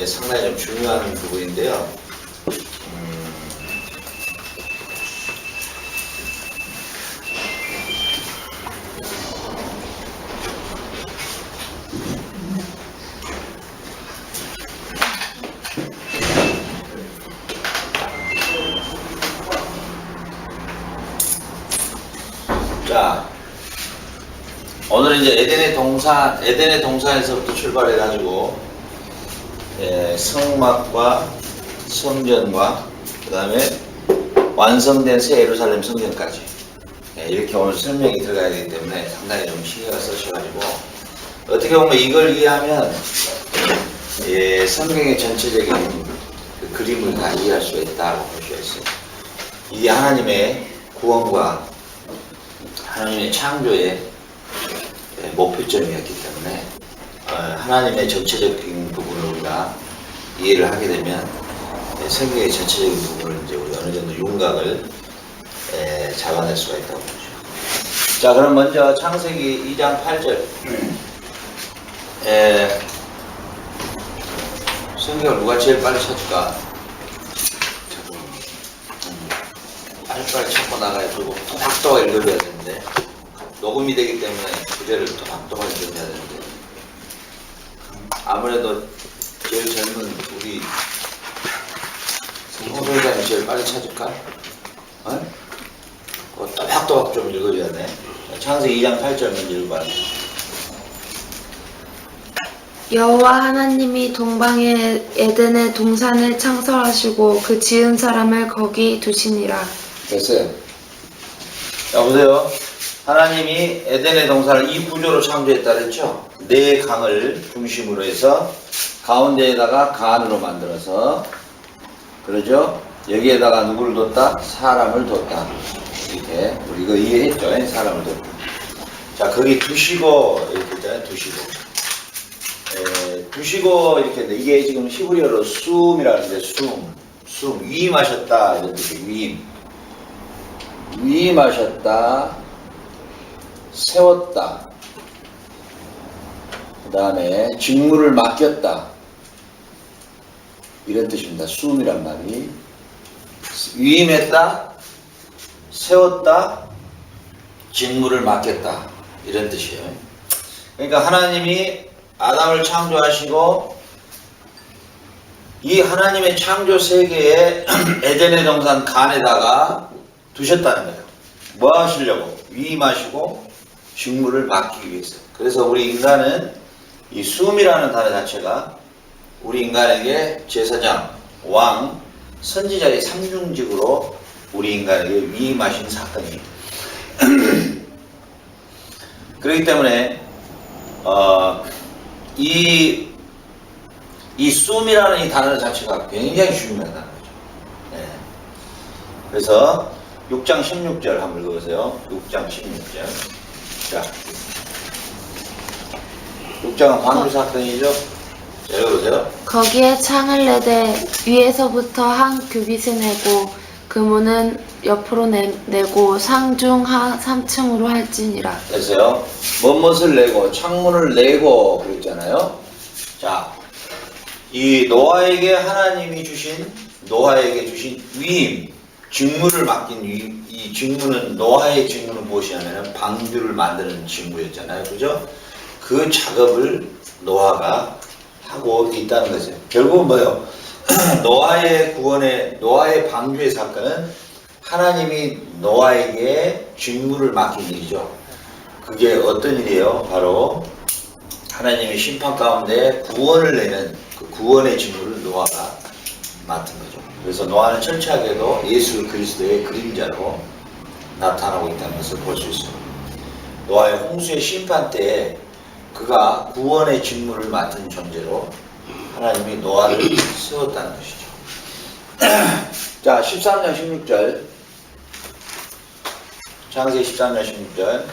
상당히 좀 중요한 부분인데요. 자, 오늘은 이제 에덴의 동산에서부터 출발해가지고 성막과 성전과 그 다음에 완성된 새 예루살렘 성전까지 이렇게 오늘 설명이 들어가야 되기 때문에 상당히 좀 신경을 쓰셔가지고 어떻게 보면 이걸 이해하면 성경의 전체적인 그 그림을 다 이해할 수가 있다고 볼 수가 있어요. 이게 하나님의 구원과 하나님의 창조의 목표점이었기 때문에 하나님의 전체적인 부분을 우리가 이해를 하게 되면 성경의 전체적인 부분을 이제 우리 어느 정도 윤곽을 잡아낼 수가 있다고 보죠. 자, 그럼 먼저 창세기 2장 8절. 성경을 누가 제일 빨리 찾을까? 빨리 찾고 나가야 되고 또박또박 읽어줘야 되는데 녹음이 되기 때문에 구제를 또박또박 읽어줘야 되는데 아무래도 제일 젊은 우리 홍소장이 제일 빨리 찾을까? 또박또박 좀 읽어줘야 돼. 창세기 2장 8절 먼저 읽어봐요. 여호와 하나님이 동방의 에덴의 동산을 창설하시고 그 지은 사람을 거기 두시니라. 됐어요. 자, 보세요. 하나님이 에덴의 동산을 이 구조로 창조했다 그랬죠? 네 강을 중심으로 해서 가운데에다가 간으로 만들어서, 그러죠? 여기에다가 누구를 뒀다? 사람을 뒀다. 이렇게 우리 이거 이해했죠? 사람을 뒀다. 자, 거기 두시고 이렇게 있잖아요. 두시고 이렇게 했는데 이게 지금 히브리어로 숨이라는데 숨 위임하셨다 이런 뜻이에요. 위임하셨다, 세웠다, 그 다음에 직무를 맡겼다 이런 뜻입니다. 숨이란 말이 위임했다, 세웠다, 직무를 맡겼다 이런 뜻이에요. 그러니까 하나님이 아담을 창조하시고 이 하나님의 창조 세계에 에덴의 동산 간에다가 두셨다는 거예요. 뭐 하시려고? 위임하시고 직무를 맡기기 위해서. 그래서 우리 인간은 이 숨이라는 단어 자체가 우리 인간에게 제사장, 왕, 선지자의 상중직으로 우리 인간에게 위임하신 사건이에요. 그렇기 때문에 이 숨이라는 이 단어 자체가 굉장히 중요하다는 거죠. 그래서 6장 16절 한번 읽어보세요. 6장 16절. 자, 6장은 광주 사건이죠. 자, 읽어보세요. 거기에 창을 내되 위에서부터 한 규빗을 내고 그 문은 옆으로 내고 상중 3층으로 할지니라. 됐어요. 무엇을 내고 창문을 내고 그랬잖아요. 자, 이 노아에게 하나님이 주신 위임, 직무를 맡긴 이 직무는 노아의 직무는 무엇이냐면 방주를 만드는 직무였잖아요. 그죠? 그 작업을 노아가 하고 있다는 거죠. 결국은 뭐예요? 노아의 방주의 사건은 하나님이 노아에게 직무를 맡긴 일이죠. 그게 어떤 일이에요? 바로 하나님의 심판 가운데 구원을 내는 그 구원의 직무를 노아가 맡은 거죠. 그래서 노아는 철저하게도 예수 그리스도의 그림자로 나타나고 있다는 것을 볼 수 있습니다. 노아의 홍수의 심판 때에 그가 구원의 직무를 맡은 존재로 하나님이 노아를 세웠다는 것이죠. 자, 13장 16절. 창세기 13장 16절.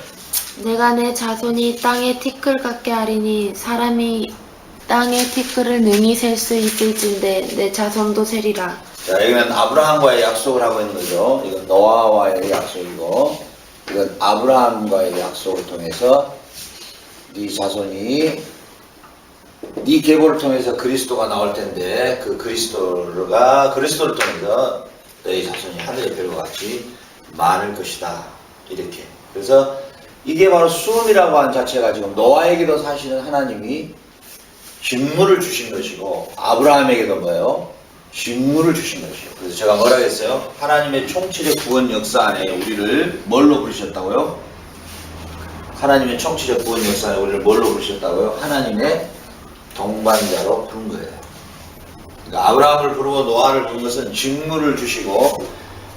내가 내 자손이 땅의 티끌 같게 하리니 사람이 땅의 티끌을 능히 셀 수 있을진데 내 자손도 세리라. 자, 여기는 아브라함과의 약속을 하고 있는 거죠. 이건 노아와의 약속이고, 이건 아브라함과의 약속을 통해서 네 자손이 네 계보를 통해서 그리스도가 나올 텐데 그 그리스도를 통해서 너희 자손이 하늘의 별과 같이 많을 것이다. 이렇게. 그래서 이게 바로 수음이라고 하는 자체가 지금 노아에게도 사실은 하나님이 직무를 주신 것이고 아브라함에게도 뭐예요? 직무를 주신 것이에요. 그래서 제가 뭐라 했어요? 하나님의 총체적 구원 역사 안에 우리를 뭘로 부르셨다고요? 하나님의 총체적 구원 역사 안에 우리를 뭘로 부르셨다고요? 하나님의 동반자로 부른 거예요. 그러니까 아브라함을 부르고 노아를 부른 것은 직무를 주시고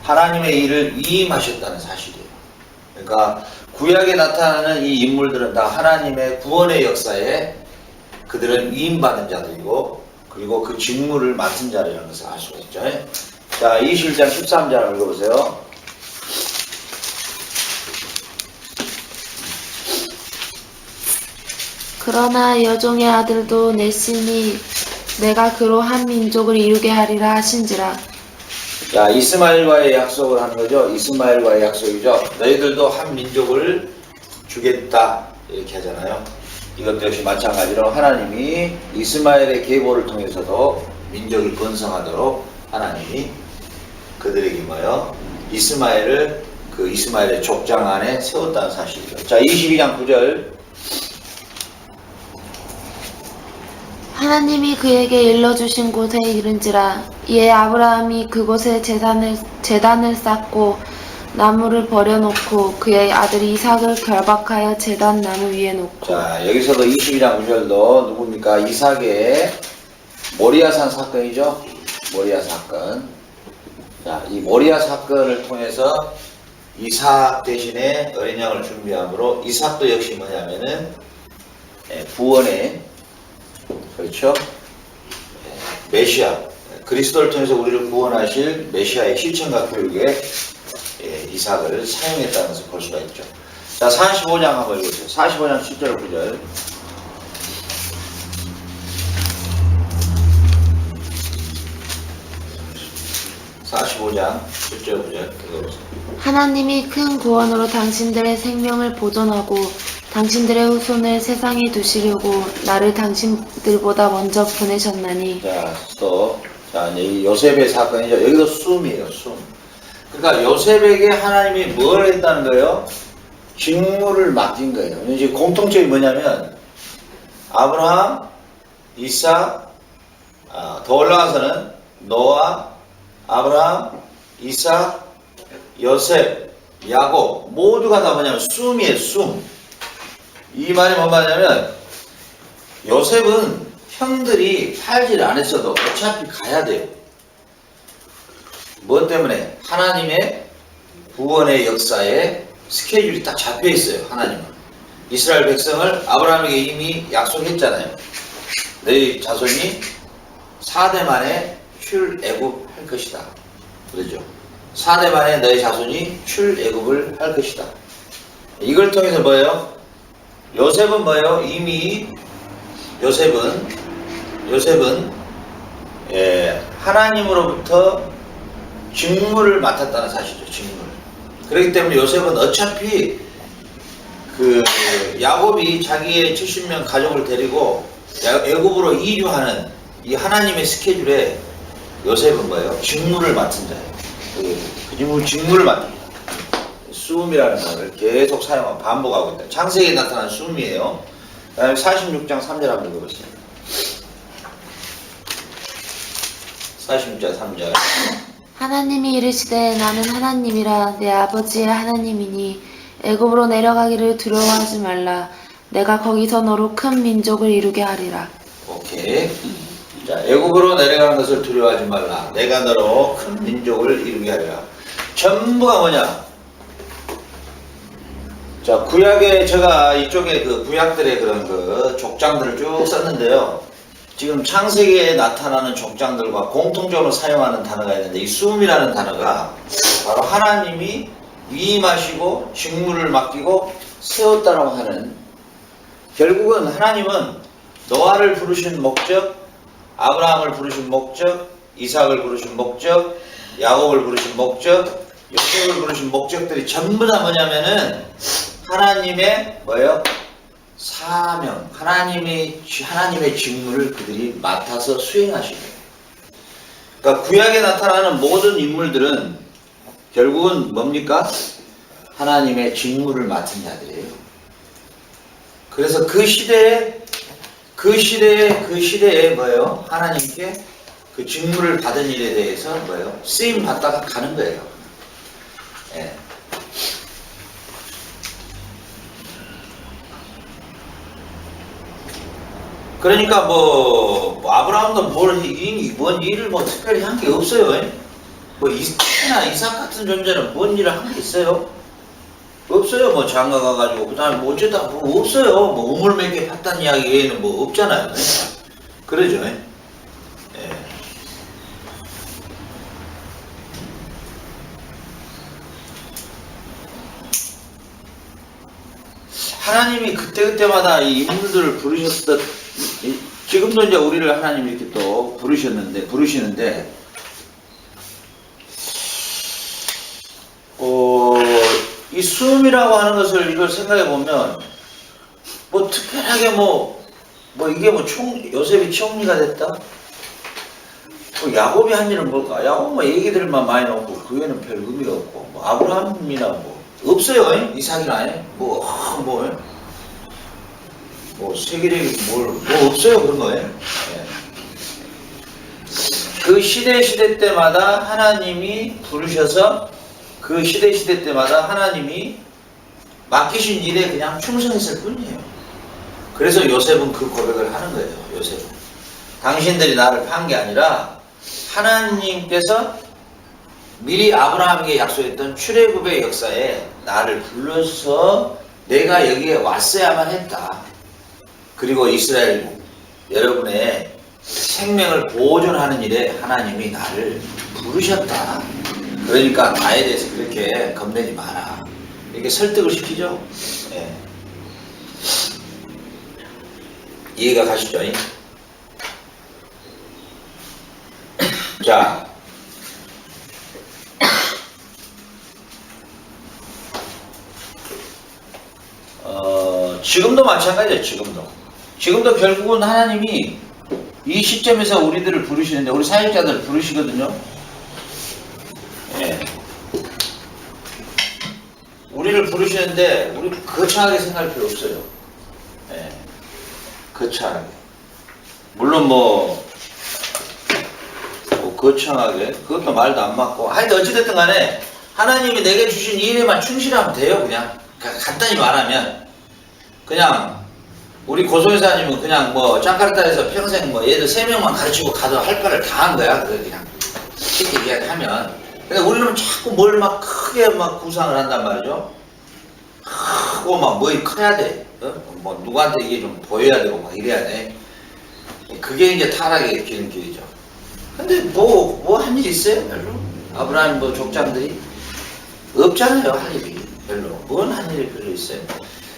하나님의 일을 위임하셨다는 사실이에요. 그러니까 구약에 나타나는 이 인물들은 다 하나님의 구원의 역사에 그들은 위임받은 자들이고 그리고 그 직무를 맡은 자라는 것을 알 수가 있죠. 자, 21장 13절 읽어보세요. 그러나 여종의 아들도 내 신이 내가 그로 한 민족을 이루게 하리라 하신지라. 자, 이스마엘과의 약속을 하는 거죠. 이스마엘과의 약속이죠. 너희들도 한 민족을 주겠다 이렇게 하잖아요. 이것도 역시 마찬가지로 하나님이 이스마엘의 계보를 통해서도 민족이 번성하도록 하나님이 그들에게 뭐요? 이스마엘을 그 이스마엘의 족장 안에 세웠다는 사실이죠. 자, 22장 9절. 하나님이 그에게 일러주신 곳에 이른지라. 이에 아브라함이 그곳에 제단을 쌓고 나무를 버려놓고 그의 아들 이삭을 결박하여 제단 나무 위에 놓고. 자, 여기서도 22장 9절도 누굽니까? 이삭의 모리아산 사건이죠. 모리아 사건. 자, 이 모리아 사건을 통해서 이삭 대신에 어린 양을 준비함으로 이삭도 역시 뭐냐면은 구원의 그렇죠? 메시아 그리스도를 통해서 우리를 구원하실 메시아의 실천과 교육에 이삭을 사용했다는 것을 볼 수가 있죠. 자, 45장 한번 읽어보세요. 45장 10절 9절. 45장 10절 9절 읽어보세요. 하나님이 큰 구원으로 당신들의 생명을 보존하고 당신들의 후손을 세상에 두시려고 나를 당신들보다 먼저 보내셨나니. 자, 또 자, 이 요셉의 사건이죠. 여기도 숨이에요. 숨. 그러니까 요셉에게 하나님이 뭘 했다는 거예요? 직무를 맡긴 거예요. 이제 공통점이 뭐냐면 아브라함, 이삭, 더 올라가서는 노아, 아브라함, 이삭, 요셉, 야곱 모두가 다 뭐냐면 숨이에요. 숨. 이 말이 뭔 말이냐면 요셉은 형들이 팔질 않았어도 어차피 가야 돼요. 뭐 때문에? 하나님의 구원의 역사에 스케줄이 딱 잡혀 있어요. 하나님은 이스라엘 백성을 아브라함에게 이미 약속했잖아요. 너희 자손이 4대 만에 출애굽할 것이다. 그러죠. 4대 만에 너희 자손이 출애굽을 할 것이다. 이걸 통해서 뭐예요? 요셉은 뭐예요? 이미 요셉은 하나님으로부터 직무를 맡았다는 사실이죠. 직무를. 그렇기 때문에 요셉은 어차피 그 야곱이 자기의 70명 가족을 데리고 애굽으로 이주하는 이 하나님의 스케줄에 요셉은 뭐예요? 직무를 맡은 자예요. 그 직무를 맡은 자. 수음이라는 말을 계속 사용하고 반복하고 있다. 창세기에 나타난 수음이에요. 그 다음에 46장 3절 한번 읽어보세요. 46장 3절. 하나님이 이르시되 나는 하나님이라 내 아버지의 하나님이니 애굽으로 내려가기를 두려워하지 말라. 내가 거기서 너로 큰 민족을 이루게 하리라. 오케이. 자, 애굽으로 내려가는 것을 두려워하지 말라. 내가 너로 큰 민족을 이루게 하리라. 전부가 뭐냐? 자, 구약에 제가 이쪽에 그 구약들의 그런 그 족장들을 쭉 썼는데요. 지금 창세기에 나타나는 족장들과 공통적으로 사용하는 단어가 있는데 이 수음이라는 단어가 바로 하나님이 위임하시고 직무를 맡기고 세웠다라고 하는, 결국은 하나님은 노아를 부르신 목적, 아브라함을 부르신 목적, 이삭을 부르신 목적, 야곱을 부르신 목적, 요셉을 부르신 목적들이 전부 다 뭐냐면은 하나님의 뭐예요? 사명, 하나님의 직무를 그들이 맡아서 수행하시는 거예요. 그러니까 구약에 나타나는 모든 인물들은 결국은 뭡니까? 하나님의 직무를 맡은 자들이에요. 그래서 그 시대에 뭐예요? 하나님께 그 직무를 받은 일에 대해서 뭐예요? 쓰임 받다가 가는 거예요. 예. 그러니까 뭐 아브라함도 뭔 일을 뭐 특별히 한 게 없어요. 예? 뭐 이삭이나 이삭 같은 존재는 뭔 일을 한 게 있어요? 없어요. 뭐 장가 가가지고 그다음에 뭐 어쩌다 뭐 없어요. 뭐 우물 몇 개 팠다는 이야기 외에는 뭐 없잖아요. 예? 그러죠. 예? 예. 하나님이 그때그때마다 이 인물들을 부르셨던, 지금도 이제 우리를 하나님이 이렇게 또 부르시는데, 이 수음이라고 하는 것을 이걸 생각해 보면, 뭐 특별하게 이게 요셉이 총리가 됐다? 야곱이 한 일은 뭘까? 야곱 뭐 얘기들만 많이 나오고, 그 외에는 별 의미가 없고, 뭐 아브라함이나 뭐, 없어요. 이삭이나, 세계적인 뭐 없어요. 그런 거예요. 예. 그 시대 때마다 하나님이 부르셔서 그 시대 때마다 하나님이 맡기신 일에 그냥 충성했을 뿐이에요. 그래서 요셉은 그 고백을 하는 거예요. 요셉은. 당신들이 나를 판 게 아니라 하나님께서 미리 아브라함에게 약속했던 출애굽의 역사에 나를 불러서 내가 여기에 왔어야만 했다. 그리고 이스라엘 여러분의 생명을 보존하는 일에 하나님이 나를 부르셨다. 그러니까 나에 대해서 그렇게 겁내지 마라. 이렇게 설득을 시키죠. 예. 이해가 가시죠? 자, 지금도 마찬가지예요. 지금도 결국은 하나님이 이 시점에서 우리들을 부르시는데, 우리 사역자들을 부르시거든요. 예. 우리를 부르시는데 우리 거창하게 생각할 필요 없어요. 예. 거창하게. 물론 거창하게 그것도 말도 안 맞고, 하여튼 어찌됐든 간에 하나님이 내게 주신 일에만 충실하면 돼요. 그냥 간단히 말하면 그냥 우리 고소회사님은 그냥 자카르타에서 평생 얘들 3명만 가르치고 가도 할 바를 다 한 거야. 그냥 쉽게 이야기하면. 근데 우리는 자꾸 뭘 막 크게 구상을 한단 말이죠. 크고 뭘 커야 돼. 누구한테 이게 좀 보여야 되고 이래야 돼. 그게 이제 타락의 일으키는 길이죠. 근데 한 일 있어요? 별로? 아브라함 족장들이 없잖아요. 할 일이 별로. 뭔 한 일이 별로 있어요?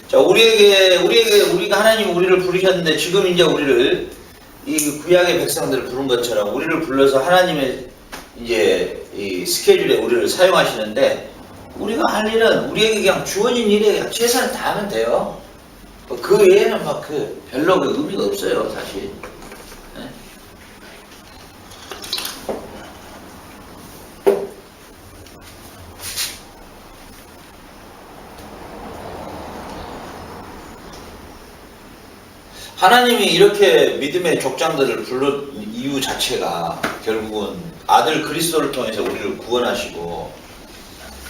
자, 우리가 하나님 우리를 부르셨는데, 지금 이제 우리를 이 구약의 백성들을 부른 것처럼 우리를 불러서 하나님의 이제 이 스케줄에 우리를 사용하시는데, 우리가 할 일은 우리에게 그냥 주어진 일에 그냥 최선을 다하면 돼요. 그 외에는 별로 의미가 없어요, 사실. 네? 하나님이 이렇게 믿음의 족장들을 불러 이유 자체가 결국은 아들 그리스도를 통해서 우리를 구원하시고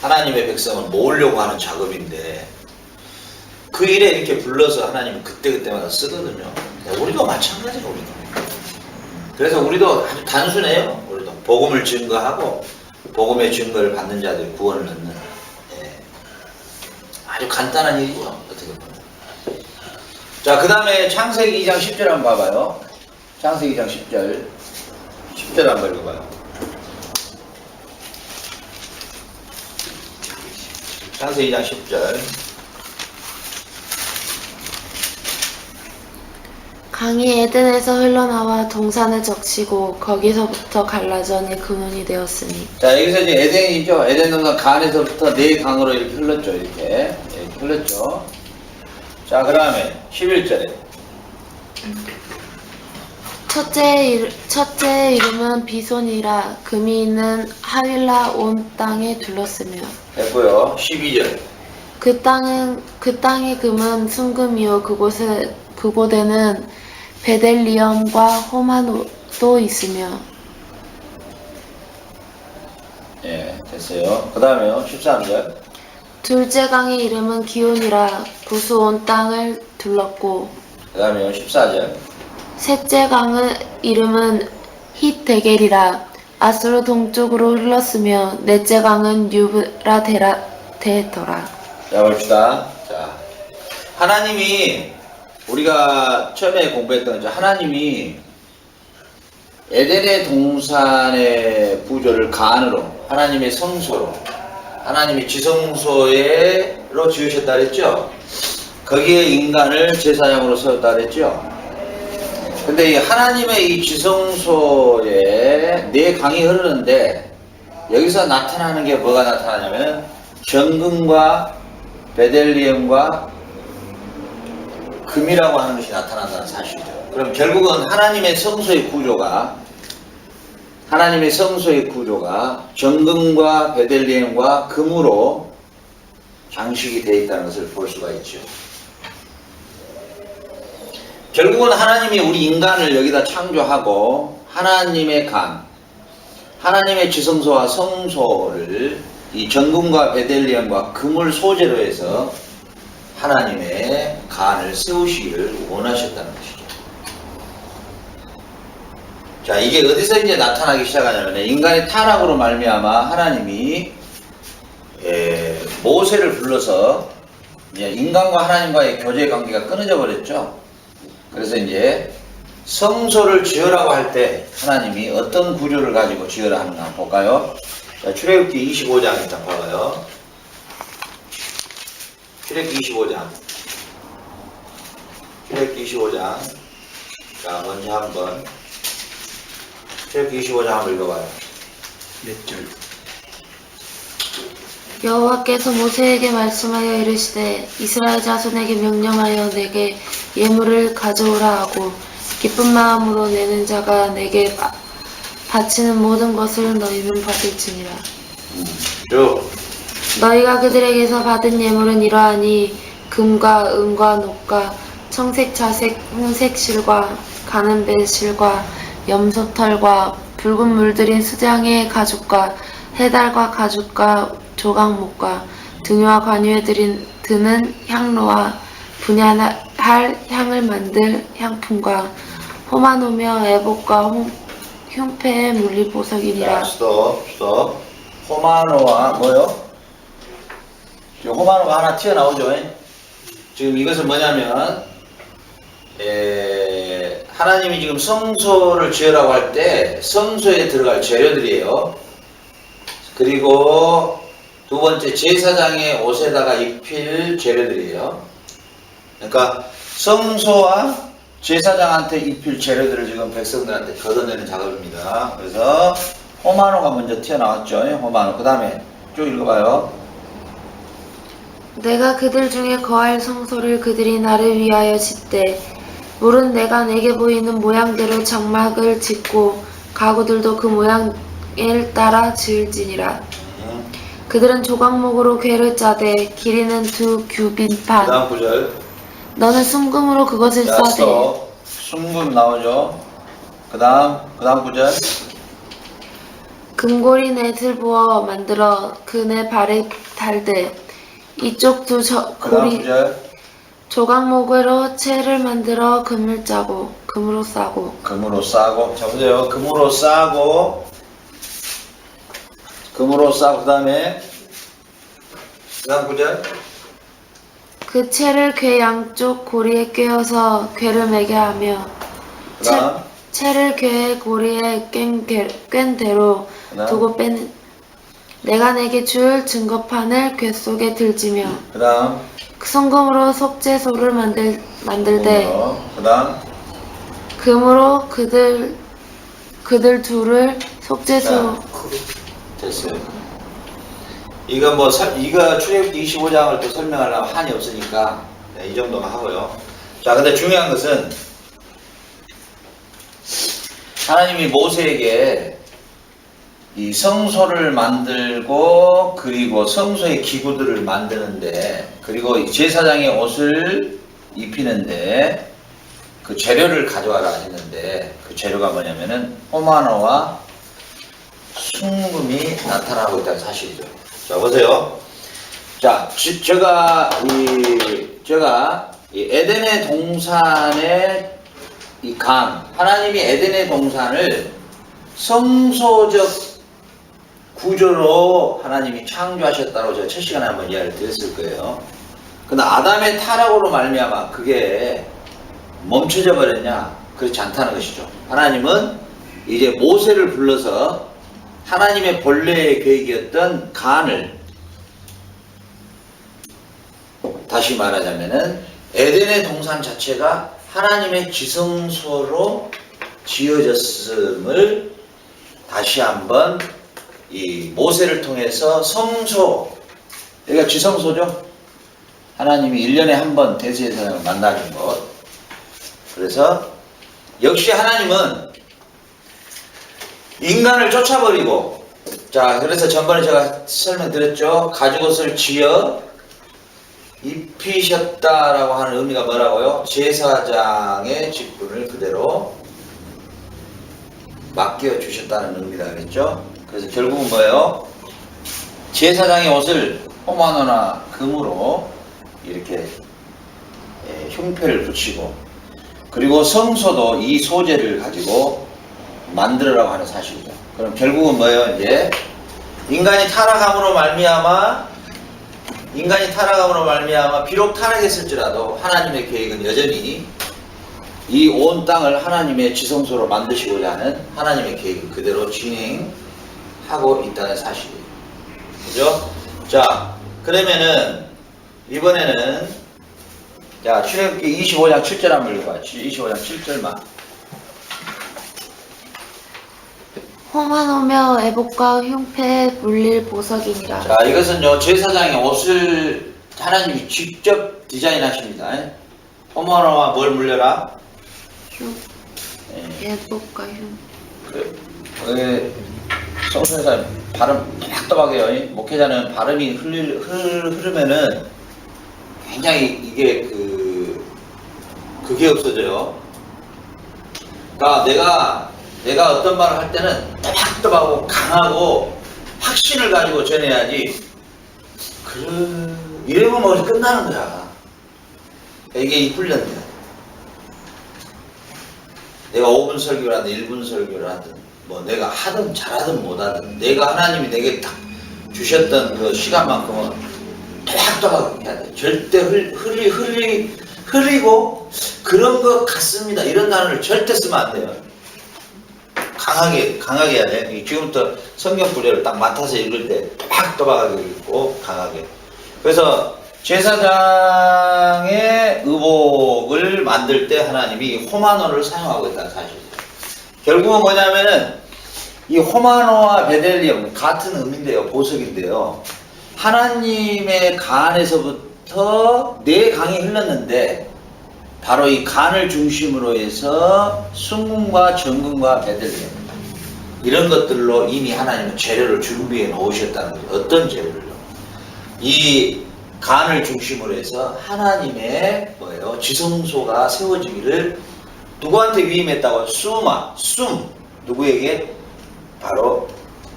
하나님의 백성을 모으려고 하는 작업인데, 그 일에 이렇게 불러서 하나님은 그때그때마다 쓰거든요. 우리도 마찬가지예요. 우리도. 그래서 우리도 아주 단순해요. 우리도 복음을 증거하고 복음의 증거를 받는 자들 구원을 얻는, 아주 간단한 일이죠. 어떻게 보면. 자, 그 다음에 창세기 2장 10절 한번 봐봐요. 창세기 2장 10절 한번 읽어봐요. 창세기 2장 10절. 강이 에덴에서 흘러나와 동산을 적시고 거기서부터 갈라져 네 근원이 되었으니. 자, 여기서 이제 에덴이죠. 에덴 동산 간에서부터 네 강으로 이렇게 흘렀죠. 이렇게 흘렀죠. 자, 그 다음에 11절에 첫째의 이름은 비손이라 금이 있는 하윌라 온 땅에 둘렀으며 됐고요. 12절. 그 땅의 금은 순금이요 그곳에는 베델리엄과 호마노도 있으며 예, 됐어요. 그 다음에요. 13절. 둘째 강의 이름은 기온이라 구수 온 땅을 둘렀고 그 다음에요. 14절. 셋째 강의 이름은 힛데겔이라 아수르 동쪽으로 흘렀으며 넷째 강은 유브라데더라. 자, 봅시다. 자, 하나님이 우리가 처음에 공부했던 거죠. 하나님이 에덴의 동산의 구조를 간으로 하나님의 성소로 하나님의 지성소로 지으셨다 그랬죠. 거기에 인간을 제사장으로 세웠다 그랬죠. 근데 이 하나님의 이 지성소에 네 강이 흐르는데 여기서 나타나는 게 뭐가 나타나냐면 정금과 베델리엄과 금이라고 하는 것이 나타난다는 사실이죠. 그럼 결국은 하나님의 성소의 구조가 정금과 베델리엄과 금으로 장식이 되어 있다는 것을 볼 수가 있죠. 결국은 하나님이 우리 인간을 여기다 창조하고 하나님의 간, 하나님의 지성소와 성소를 이 정금과 베델리엄과 금을 소재로 해서 하나님의 간을 세우시기를 원하셨다는 것이죠. 자, 이게 어디서 이제 나타나기 시작하냐면 인간의 타락으로 말미암아 하나님이 모세를 불러서 이제 인간과 하나님과의 교제 관계가 끊어져 버렸죠. 그래서 이제 성소를 지으라고 할 때 하나님이 어떤 구조를 가지고 지으라 하는가 한번 볼까요? 자, 출애굽기 25장 일단 봐봐요. 출애굽기 25장. 자, 먼저 한번 출애굽기 25장 한번 읽어봐요. 몇 절? 여호와께서 모세에게 말씀하여 이르시되 이스라엘 자손에게 명령하여 내게 예물을 가져오라 하고 기쁜 마음으로 내는 자가 내게 바치는 모든 것을 너희는 받을지니라. 쭉. 너희가 그들에게서 받은 예물은 이러하니 금과 은과 녹과 청색 자색 홍색 실과 가는 배 실과 염소털과 붉은 물들인 수장의 가죽과 해달과 가죽과 조각목과 등유와 관유에 드는 향로와 분야할 향을 만들 향품과 호마노며 애복과 흉패의 물리보석이니라. 자, 스톱. 호마노와 뭐요? 지금 호마노가 하나 튀어나오죠. 지금 이것은 뭐냐면 하나님이 지금 성소를 지으라고 할 때 성소에 들어갈 재료들이에요. 그리고 두 번째 제사장의 옷에다가 입힐 재료들이에요. 그러니까 성소와 제사장한테 입힐 재료들을 지금 백성들한테 걷어내는 작업입니다. 그래서 호마노가 먼저 튀어나왔죠. 호마노. 그 다음에 쭉 읽어봐요. 내가 그들 중에 거할 성소를 그들이 나를 위하여 짓되 물은 내가 내게 보이는 모양대로 장막을 짓고 가구들도 그 모양을 따라 지을지니라. 그들은 조각목으로 궤를 짜되 길이는 2 규빗판. 그 다음 구절. 너는 순금으로 그것을 자, 싸되 스톱. 순금 나오죠. 그 다음 구절. 금고리 넷을 부어 만들어 그 네 발에 달되 이쪽 두 그 다음 고리 구절. 조각목으로 채를 만들어 금으로 싸고 자 보세요. 금으로 싸고 그 다음에 그 다음 구절. 그 채를 궤 양쪽 고리에 꿰어서 궤를 매게 하며 그 다음 채를 궤의 고리에 꿰n 대로 그다음? 두고 빼는 내가 내게 줄 증거판을 궤 속에 들지며 그 다음 그 성금으로 속죄소를 만들되 그 다음 금으로 그들 둘을 속죄소 됐어요. 이거 출애굽기 25장을 또 설명하려면 한이 없으니까 네, 이 정도만 하고요. 자, 근데 중요한 것은 하나님이 모세에게 이 성소를 만들고 그리고 성소의 기구들을 만드는데 그리고 이 제사장의 옷을 입히는데 그 재료를 가져와라 했는데 그 재료가 뭐냐면은 호마노와 순금이 나타나고 있다는 사실이죠. 자, 보세요. 자, 제가 이 에덴의 동산의 이 하나님이 에덴의 동산을 성소적 구조로 하나님이 창조하셨다고 제가 첫 시간에 한번 이야기를 드렸을 거예요. 근데 아담의 타락으로 말미암아 그게 멈춰져 버렸냐? 그렇지 않다는 것이죠. 하나님은 이제 모세를 불러서 하나님의 본래의 계획이었던 간을 다시 말하자면은 에덴의 동산 자체가 하나님의 지성소로 지어졌음을 다시 한번 이 모세를 통해서 성소, 여기가 지성소죠. 하나님이 1년에 한 번 대제사장을 만나는 것. 그래서 역시 하나님은 인간을 쫓아버리고, 자, 그래서 전번에 제가 설명드렸죠. 가죽옷을 지어 입히셨다라고 하는 의미가 뭐라고요? 제사장의 직분을 그대로 맡겨주셨다는 의미다 그랬죠? 그래서 결국은 뭐예요? 제사장의 옷을 호마노나 금으로 이렇게 흉패를 붙이고 그리고 성소도 이 소재를 가지고 만들으라고 하는 사실이죠. 그럼 결국은 뭐예요? 이제 인간이 타락함으로 말미암아 비록 타락했을지라도 하나님의 계획은 여전히 이 온 땅을 하나님의 지성소로 만드시고자 하는 하나님의 계획을 그대로 진행하고 있다는 사실이에요. 그죠? 자, 그러면은 이번에는 자, 출애굽기 25장 7절 한번 읽어봐. 25장 7절만. 호마노며 애복과 흉패에 물릴 보석이니라. 자, 이것은요 제사장의 옷을 하나님이 직접 디자인하십니다. 호마노와 뭘 물려라? 애복과 흉. 성수에서 발음 또박또박해요. 목회자는 발음이 흐르면은 굉장히 이게 그게 없어져요. 그러니까 내가 어떤 말을 할 때는 또박또박하고 강하고 확신을 가지고 전해야지. 이러면 뭐 끝나는 거야. 이게 이 훈련이야. 내가 5분 설교를 하든 1분 설교를 하든 뭐 내가 하든 잘하든 못하든 내가 하나님이 내게 딱 주셨던 그 시간만큼은 또박또박 해야 돼. 절대 흐리고 그런 것 같습니다. 이런 단어를 절대 쓰면 안 돼요. 강하게 해야 돼. 지금부터 성경 구절을 딱 맡아서 읽을 때 또박또박하게 읽고 강하게. 그래서 제사장의 의복을 만들 때 하나님이 호마노를 사용하고 있다는 사실이에요. 결국은 뭐냐면은 이 호마노와 베델리엄 같은 의미인데요. 보석인데요. 하나님의 간에서부터 네 강이 흘렀는데 바로 이 간을 중심으로 해서 순금과 정금과 베델리엄 이런 것들로 이미 하나님은 재료를 준비해 놓으셨다는 거예요. 어떤 재료를요? 이 간을 중심으로 해서 하나님의 지성소가 세워지기를 누구한테 위임했다고요? 누구에게? 바로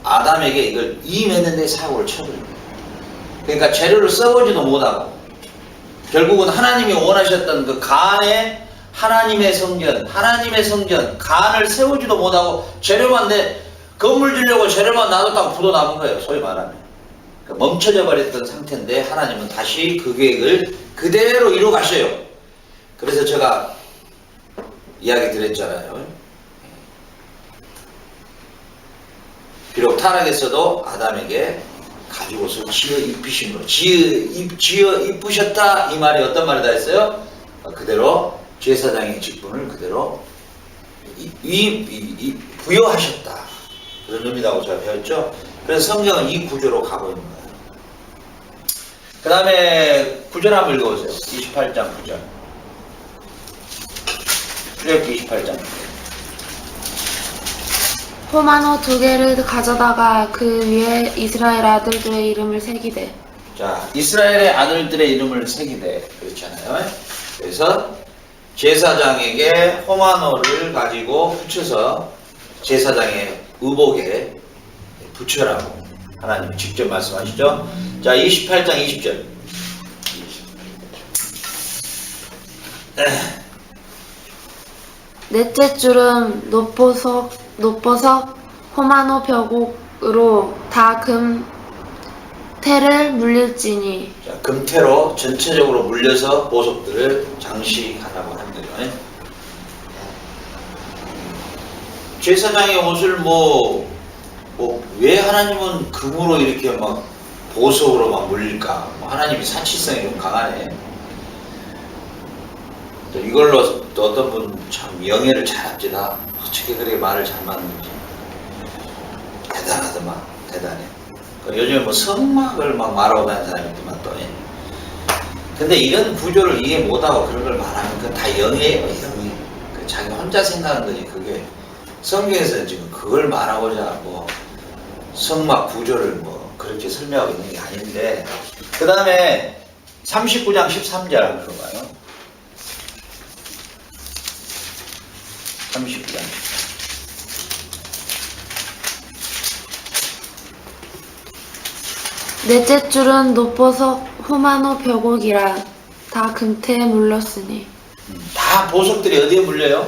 아담에게 이걸 위임했는데 사고를 쳐버립니다. 그러니까 재료를 써보지도 못하고 결국은 하나님이 원하셨던 그 간에 하나님의 성전, 간을 세우지도 못하고 재료만 건물 지려고 재료만 놔뒀다고 부도 남은 거예요. 소위 말하면. 그러니까 멈춰져 버렸던 상태인데 하나님은 다시 그 계획을 그대로 이루어 가셔요. 그래서 제가 이야기 드렸잖아요. 비록 타락했어도 아담에게 가죽옷을 지어 입히심으로 지어 입으셨다 이 말이 어떤 말이다 했어요? 그대로 제사장의 직분을 그대로 부여하셨다 그런 의미라고 제가 배웠죠. 그래서 성경은 이 구조로 가고 있는 거예요. 그 다음에 9절 한번 읽어보세요. 28장 9절. 출애굽기 28장. 포마노 2개를 가져다가 그 위에 이스라엘 아들들의 이름을 새기되. 자, 이스라엘의 아들들의 이름을 새기되. 그렇잖아요. 그래서 제사장에게 호마노를 가지고 붙여서 제사장의 의복에 붙여라고 하나님이 직접 말씀하시죠. 자, 28장 20절. 넷째 줄은 노보석 호마노 벽옥으로 다 금태를 물릴지니. 자, 금태로 전체적으로 물려서 보석들을 장식하라고 하는 거예요. 제사장의 옷을 왜 하나님은 금으로 이렇게 막 보석으로 막 물릴까? 하나님이 사치성이 좀 강하네. 또 이걸로 또 어떤 분 참 영예를 잘합니다. 어떻게 그렇게 말을 잘 맞는지. 대단하더만, 대단해. 요즘에 뭐 성막을 막 말하고 다니는 사람이 있더만 또. 근데 이런 구조를 이해 못하고 그런 걸 말하면 그건 다 영예예요, 영예. 자기 혼자 생각하는 거지, 그게. 성경에서는 지금 그걸 말하고자 뭐 성막 구조를 뭐 그렇게 설명하고 있는 게 아닌데. 그 다음에 39장 13절 한번 들어봐요. 39장. 넷째 줄은 노보석 호마노 벽옥이라 다 금태에 물렀으니. 다 보석들이 어디에 물려요?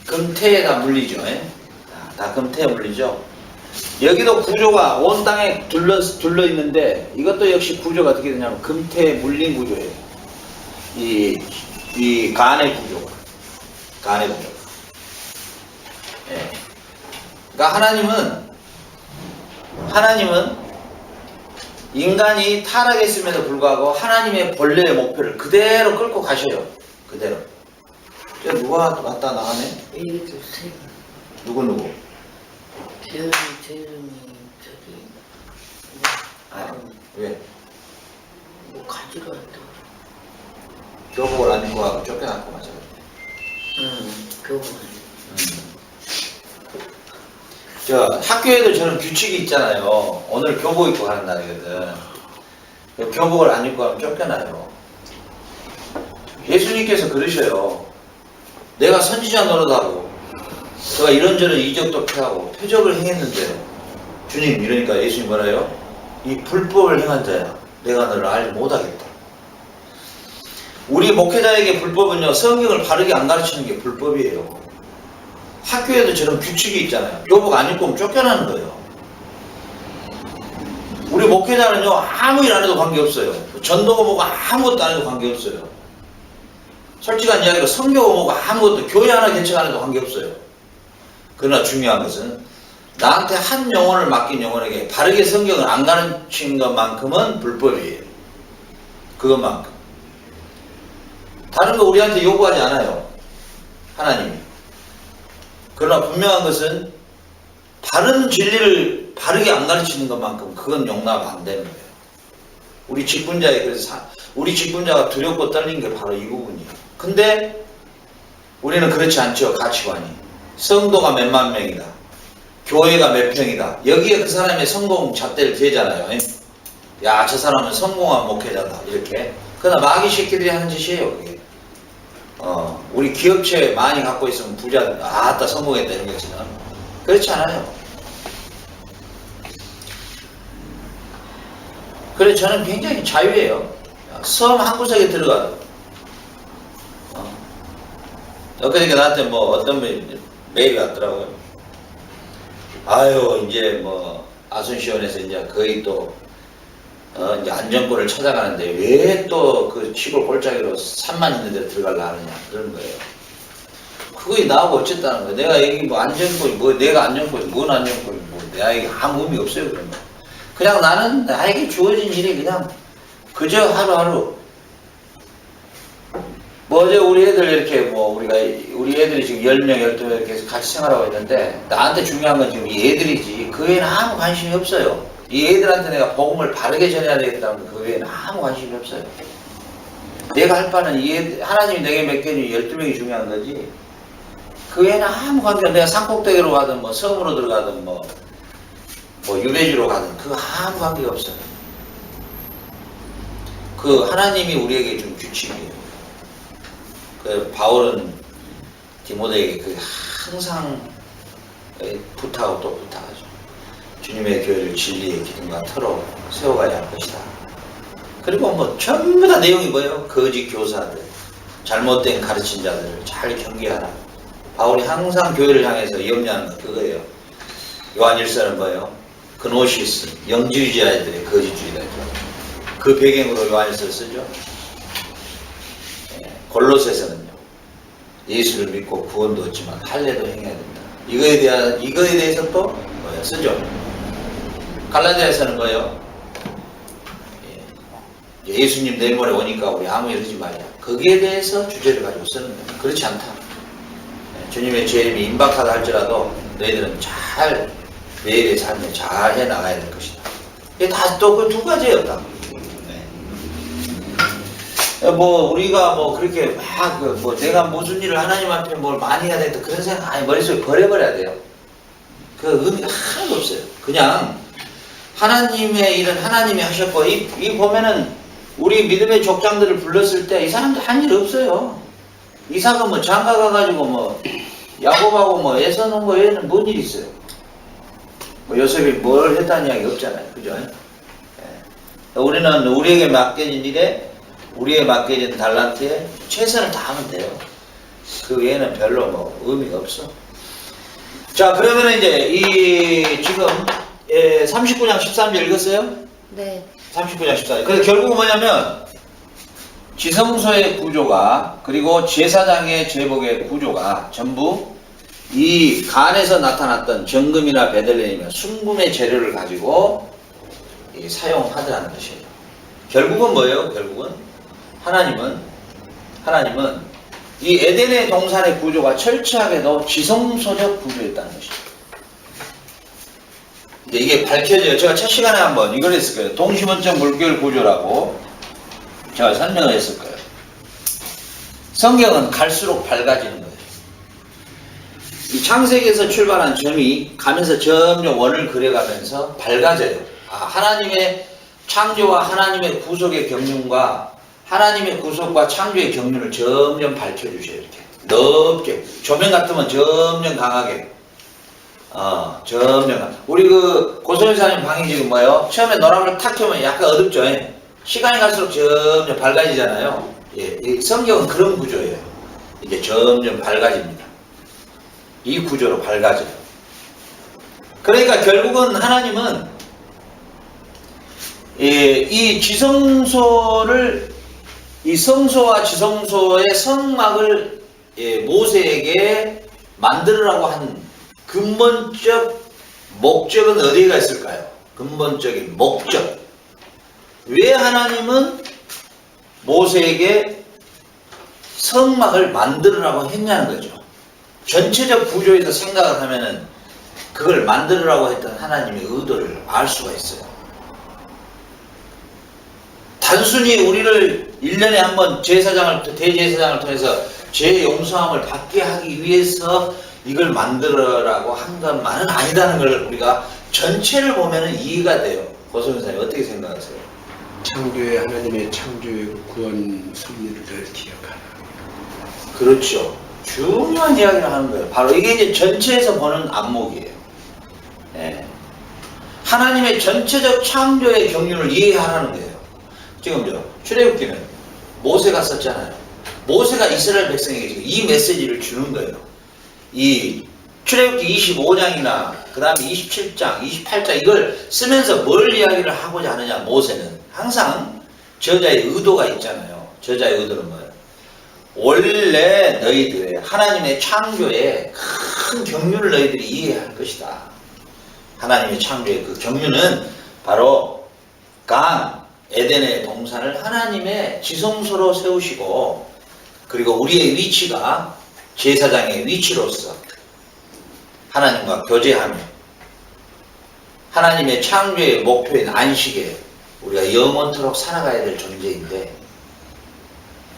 금태에다 물리죠. 다 금태에 물리죠. 여기도 구조가 온 땅에 둘러 있는데 이것도 역시 구조가 어떻게 되냐면 금태에 물린 구조예요. 이 간의 구조가. 간의 구조가. 그러니까 하나님은 인간이 타락했음에도 불구하고 하나님의 본래의 목표를 그대로 끌고 가셔요. 그대로. 누가 왔다 나가네? 얘기도 세. 누구? 재현이 저기 왜? 뭐 가지러 왔다고. 교복을 안 입고 하고 쫓겨났고 맞아. 응, 교복. 저 학교에도 저런 규칙이 있잖아요. 오늘 교복 입고 가는 날이거든. 교복을 안 입고 하면 쫓겨나요. 예수님께서 그러셔요. 내가 선지자 노릇하고 제가 이런저런 이적도 펴하고 표적을 행했는데 주님 이러니까 예수님 뭐라요? 이 불법을 행한 자야. 내가 너를 알지 못하겠다. 우리 목회자에게 불법은요. 성경을 바르게 안 가르치는 게 불법이에요. 학교에도 저런 규칙이 있잖아요. 교복 안 입고 오면 쫓겨나는 거예요. 우리 목회자는요. 아무 일 안 해도 관계없어요. 전도가 뭐고 아무것도 안 해도 관계없어요. 솔직한 이야기로 성교가 뭐고 아무것도 교회 하나 개척 안 해도 관계없어요. 그러나 중요한 것은 나한테 한 영혼을 맡긴 영혼에게 바르게 성경을 안 가르친 것만큼은 불법이에요. 그것만큼. 다른 거 우리한테 요구하지 않아요. 하나님이. 그러나 분명한 것은 바른 진리를 바르게 안 가르치는 것만큼 그건 용납 안 되는 거예요. 우리 직분자가 두렵고 떨린 게 바로 이 부분이에요. 근데 우리는 그렇지 않죠. 가치관이. 성도가 몇만 명이다. 교회가 몇 평이다. 여기에 그 사람의 성공 잣대를 대잖아요. 야, 저 사람은 성공한 목회자다. 이렇게. 그러나 마귀 새끼들이 하는 짓이에요. 그게. 우리 기업체 많이 갖고 있으면 부자, 아따 성공했다 이런 거지만 그렇지 않아요. 그래서 저는 굉장히 자유해요. 섬 한 구석에 들어가도. 엊그저께 나한테 뭐 어떤 분이 메일이 왔더라고요. 아유, 이제 뭐 아순시원에서 이제 거의 또 이제 안정권을 찾아가는데 왜 또 그 시골 골짜기로 산만 있는 데 들어가려 하느냐 그러는 거예요. 그거에 나하고 어쨌다는 거예요. 내가 여기 뭐 안정권이 뭐 내가 안정권이 뭔 안정권이 뭐 내가 아무 의미 없어요. 그런 거. 그냥 나는 나에게 주어진 일이 그냥 그저 하루하루 뭐 어제 우리 애들 이렇게 뭐 우리 애들이 지금 10명 12명 이렇게 같이 생활하고 있는데 나한테 중요한 건 지금 이 애들이지 그 애는 아무 관심이 없어요. 이 애들한테 내가 복음을 바르게 전해야 되겠다면 그 외에는 아무 관심이 없어요. 내가 할 바는 하나님이 내게 맡겨준 12명이 중요한 거지. 그 외에는 아무 관계 없어. 내가 산꼭대기로 가든 뭐 섬으로 들어가든 뭐 유배지로 가든 그 아무 관계가 없어요. 그 하나님이 우리에게 준 규칙이에요. 그 바울은 디모데에게 그 항상 부탁하고 또 부탁하죠. 주님의 교회를 진리의 기둥과 터로 세워가야 할 것이다. 그리고 뭐 전부 다 내용이 뭐예요? 거짓 교사들, 잘못된 가르친 자들을 잘 경계하라. 바울이 항상 교회를 향해서 염려하는 건 그거예요. 요한일서는 뭐예요? 그노시스, 영지주의자들의 거짓주의자죠. 그 배경으로 요한일서를 쓰죠. 골로새서는요. 예수를 믿고 구원도 얻지만 할례도 행해야 된다. 이거에 대해서 또 뭐예요? 쓰죠. 갈라디아에서는 뭐예요? 예수님 내일 모레 오니까 우리 아무 일 하지 말자. 거기에 대해서 주제를 가지고 쓰는 거예요. 그렇지 않다. 주님의 재림이 임박하다 할지라도 너희들은 잘 매일의 삶에 잘 해나가야 될 것이다. 이게 다 또 그 두 가지예요. 다. 뭐 우리가 뭐 그렇게 막 뭐 내가 무슨 일을 하나님 앞에 뭘 많이 해야 되겠다 그런 생각 아니 머릿속에 버려버려야 돼요. 그 의미가 하나도 없어요. 그냥 하나님의 일은 하나님이 하셨고 이 보면은 우리 믿음의 족장들을 불렀을 때 이 사람들 한 일 없어요. 이삭은 뭐 장가 가가지고 뭐 야곱하고 뭐 애써 놓은 거 외에는 뭔 일이 있어요. 뭐 요셉이 뭘 했다는 이야기 없잖아요. 그죠? 우리는 우리에게 맡겨진 일에 우리에게 맡겨진 달란트에 최선을 다하면 돼요. 그 외에는 별로 뭐 의미가 없어. 자, 그러면 이제 이 지금 39장 13절 읽었어요? 네. 39장 14절. 그래서 결국은 뭐냐면 지성소의 구조가 그리고 제사장의 제복의 구조가 전부 이 간에서 나타났던 정금이나 베들레헴이나 순금의 재료를 가지고 사용하더라는 것이에요. 결국은 뭐예요? 결국은 하나님은 이 에덴의 동산의 구조가 철저하게도 지성소적 구조였다는 것이죠. 이게 밝혀져요. 제가 첫 시간에 한번 이걸 했을 거예요. 동시원적 물결 구조라고 제가 설명을 했을 거예요. 성경은 갈수록 밝아지는 거예요. 이 창세기에서 출발한 점이 가면서 점점 원을 그려가면서 밝아져요. 하나님의 창조와 하나님의 구속의 경륜과 하나님의 구속과 창조의 경륜을 점점 밝혀주셔요. 이렇게 넓게 조명 같으면 점점 강하게 점점 우리 그 고소현사님 방이 지금 뭐예요? 처음에 노란불 탁 켜면 약간 어둡죠. 시간이 갈수록 점점 밝아지잖아요. 이 성경은 그런 구조예요. 이게 점점 밝아집니다. 이 구조로 밝아져요. 그러니까 결국은 하나님은 이 지성소를 이 성소와 지성소의 성막을 모세에게 만들으라고 한 근본적 목적은 어디가 있을까요? 근본적인 목적. 왜 하나님은 모세에게 성막을 만들으라고 했냐는 거죠. 전체적 구조에서 생각을 하면은 그걸 만들으라고 했던 하나님의 의도를 알 수가 있어요. 단순히 우리를 1년에 한 번 대제사장을 통해서 죄 용서함을 받게 하기 위해서 이걸 만들어라고 한 것만은 아니다는 걸 우리가 전체를 보면은 이해가 돼요. 고소현사님 어떻게 생각하세요? 창조의 하나님의 창조의 구원 섭리를 기억하라. 그렇죠. 중요한 이야기를 하는 거예요. 바로 이게 이제 전체에서 보는 안목이에요. 하나님의 전체적 창조의 경륜을 이해하라는 거예요. 지금 출애굽기는 모세가 썼잖아요. 모세가 이스라엘 백성에게 지금 이 메시지를 주는 거예요. 이 출애굽기 25장이나 그 다음에 27장, 28장 이걸 쓰면서 뭘 이야기를 하고자 하느냐. 모세는 항상 저자의 의도가 있잖아요. 저자의 의도는 뭐예요? 원래 너희들의 하나님의 창조의 큰 경륜을 너희들이 이해해야 할 것이다. 하나님의 창조의 그 경륜은 바로 에덴의 동산을 하나님의 지성소로 세우시고 그리고 우리의 위치가 제사장의 위치로서 하나님과 교제하며 하나님의 창조의 목표인 안식에 우리가 영원토록 살아가야 될 존재인데,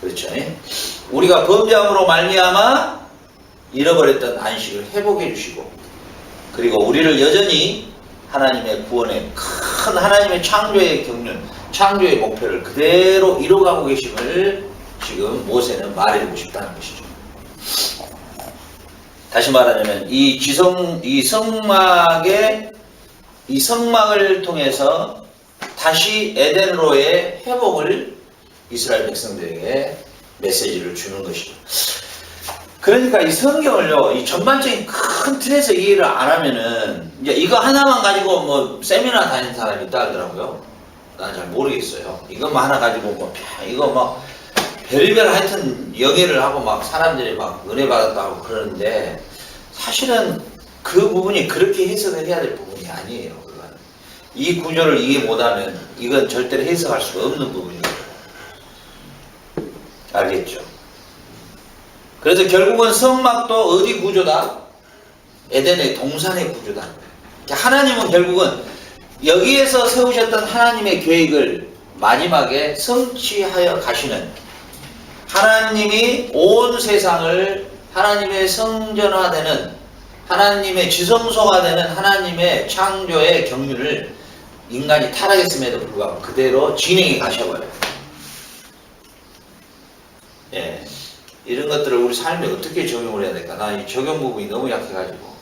그렇죠? 우리가 범죄함으로 말미암아 잃어버렸던 안식을 회복해 주시고, 그리고 우리를 여전히 하나님의 구원의 큰 하나님의 창조의 경륜, 창조의 목표를 그대로 이뤄가고 계심을 지금 모세는 말해주고 싶다는 것이죠. 다시 말하자면 이 성막을 통해서 다시 에덴으로의 회복을 이스라엘 백성들에게 메시지를 주는 것이죠. 그러니까 이 성경을요, 이 전반적인 큰 틀에서 이해를 안 하면은, 이제 이거 하나만 가지고 뭐 세미나 다니는 사람이 있다 하더라고요. 난 잘 모르겠어요. 이것만 하나 가지고 뭐, 이거 막, 별의별 하여튼 영예를 하고 막 사람들이 막 은혜 받았다고 그러는데, 사실은 그 부분이 그렇게 해석을 해야 될 부분이 아니에요. 그건. 이 구조를 이해 못하면 이건 절대로 해석할 수가 없는 부분이에요. 알겠죠? 그래서 결국은 성막도 어디 구조다? 에덴의 동산의 구조다. 하나님은 결국은 여기에서 세우셨던 하나님의 계획을 마지막에 성취하여 가시는, 하나님이 온 세상을 하나님의 성전화되는, 하나님의 지성소가 되는 하나님의 창조의 경륜을 인간이 타락했음에도 불구하고 그대로 진행해 가셔버려요. 예. 이런 것들을 우리 삶에 어떻게 적용을 해야 될까? 나 이 적용 부분이 너무 약해가지고,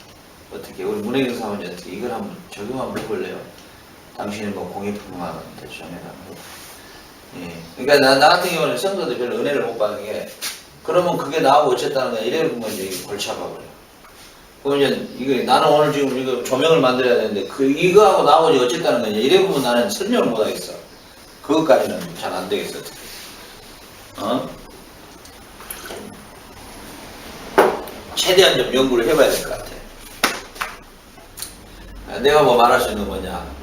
어떻게, 우리 문혜경 사모님 어떻게 이걸 한번 적용 한번 해볼래요? 당신은 뭐 공예품화한테 좀 해라고. 예. 그러니까 나 같은 경우는 성도들 별로 은혜를 못 받는 게, 그러면 그게 나하고 어쨌다는 거야. 이래 보면 이제 골치 아파버려. 그러면 이제 나는 오늘 지금 이거 조명을 만들어야 되는데, 이거하고 나하고 이제 어쨌다는 거냐. 이래 보면 나는 설명을 못 하겠어. 그것까지는 잘 안 되겠어. 어떻게. 최대한 좀 연구를 해봐야 될 것 같아. 내가 뭐 말할 수 있는 건 뭐냐.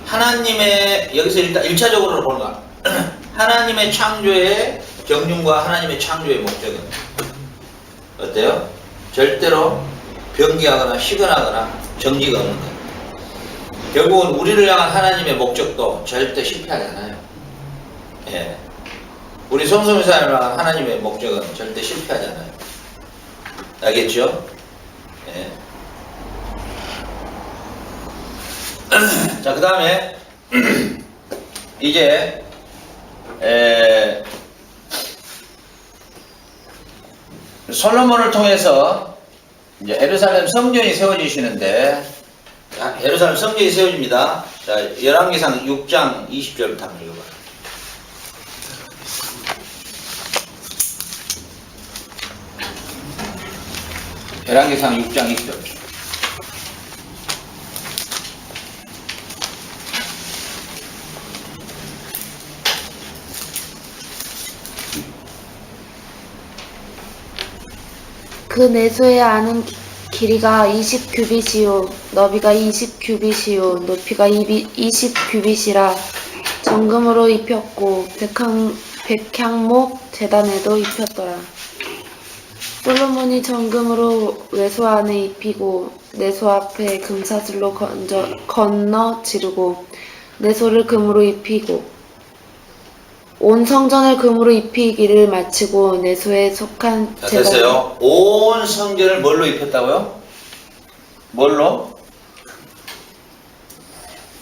하나님의, 여기서 일단 1차적으로 보는 거야. 하나님의 창조의 경륜과 하나님의 창조의 목적은 어때요? 절대로 변기하거나 희근하거나 정지가 없는 거예요. 결국은 우리를 향한 하나님의 목적도 절대 실패하지 않아요. 예. 우리 성소미사를 향한 하나님의 목적은 절대 실패하지 않아요. 알겠죠? 예. 자, 그 다음에 이제 솔로몬을 통해서 이제 예루살렘 성전이 세워지시는데, 예루살렘 성전이 세워집니다. 자, 열왕기상 6장 20절부터 한번 읽어봐요. 열왕기상 6장 20절. 그 내소의 안은 길이가 20규빗이요 너비가 20규빗이요 높이가 20규빗이라 정금으로 입혔고 백향목 제단에도 입혔더라. 솔로몬이 정금으로 외소 안에 입히고 내소 앞에 금사슬로 건너 지르고 내소를 금으로 입히고 온 성전을 금으로 입히기를 마치고 내소에 속한 자, 됐어요. 온 성전을 뭘로 입혔다고요? 뭘로?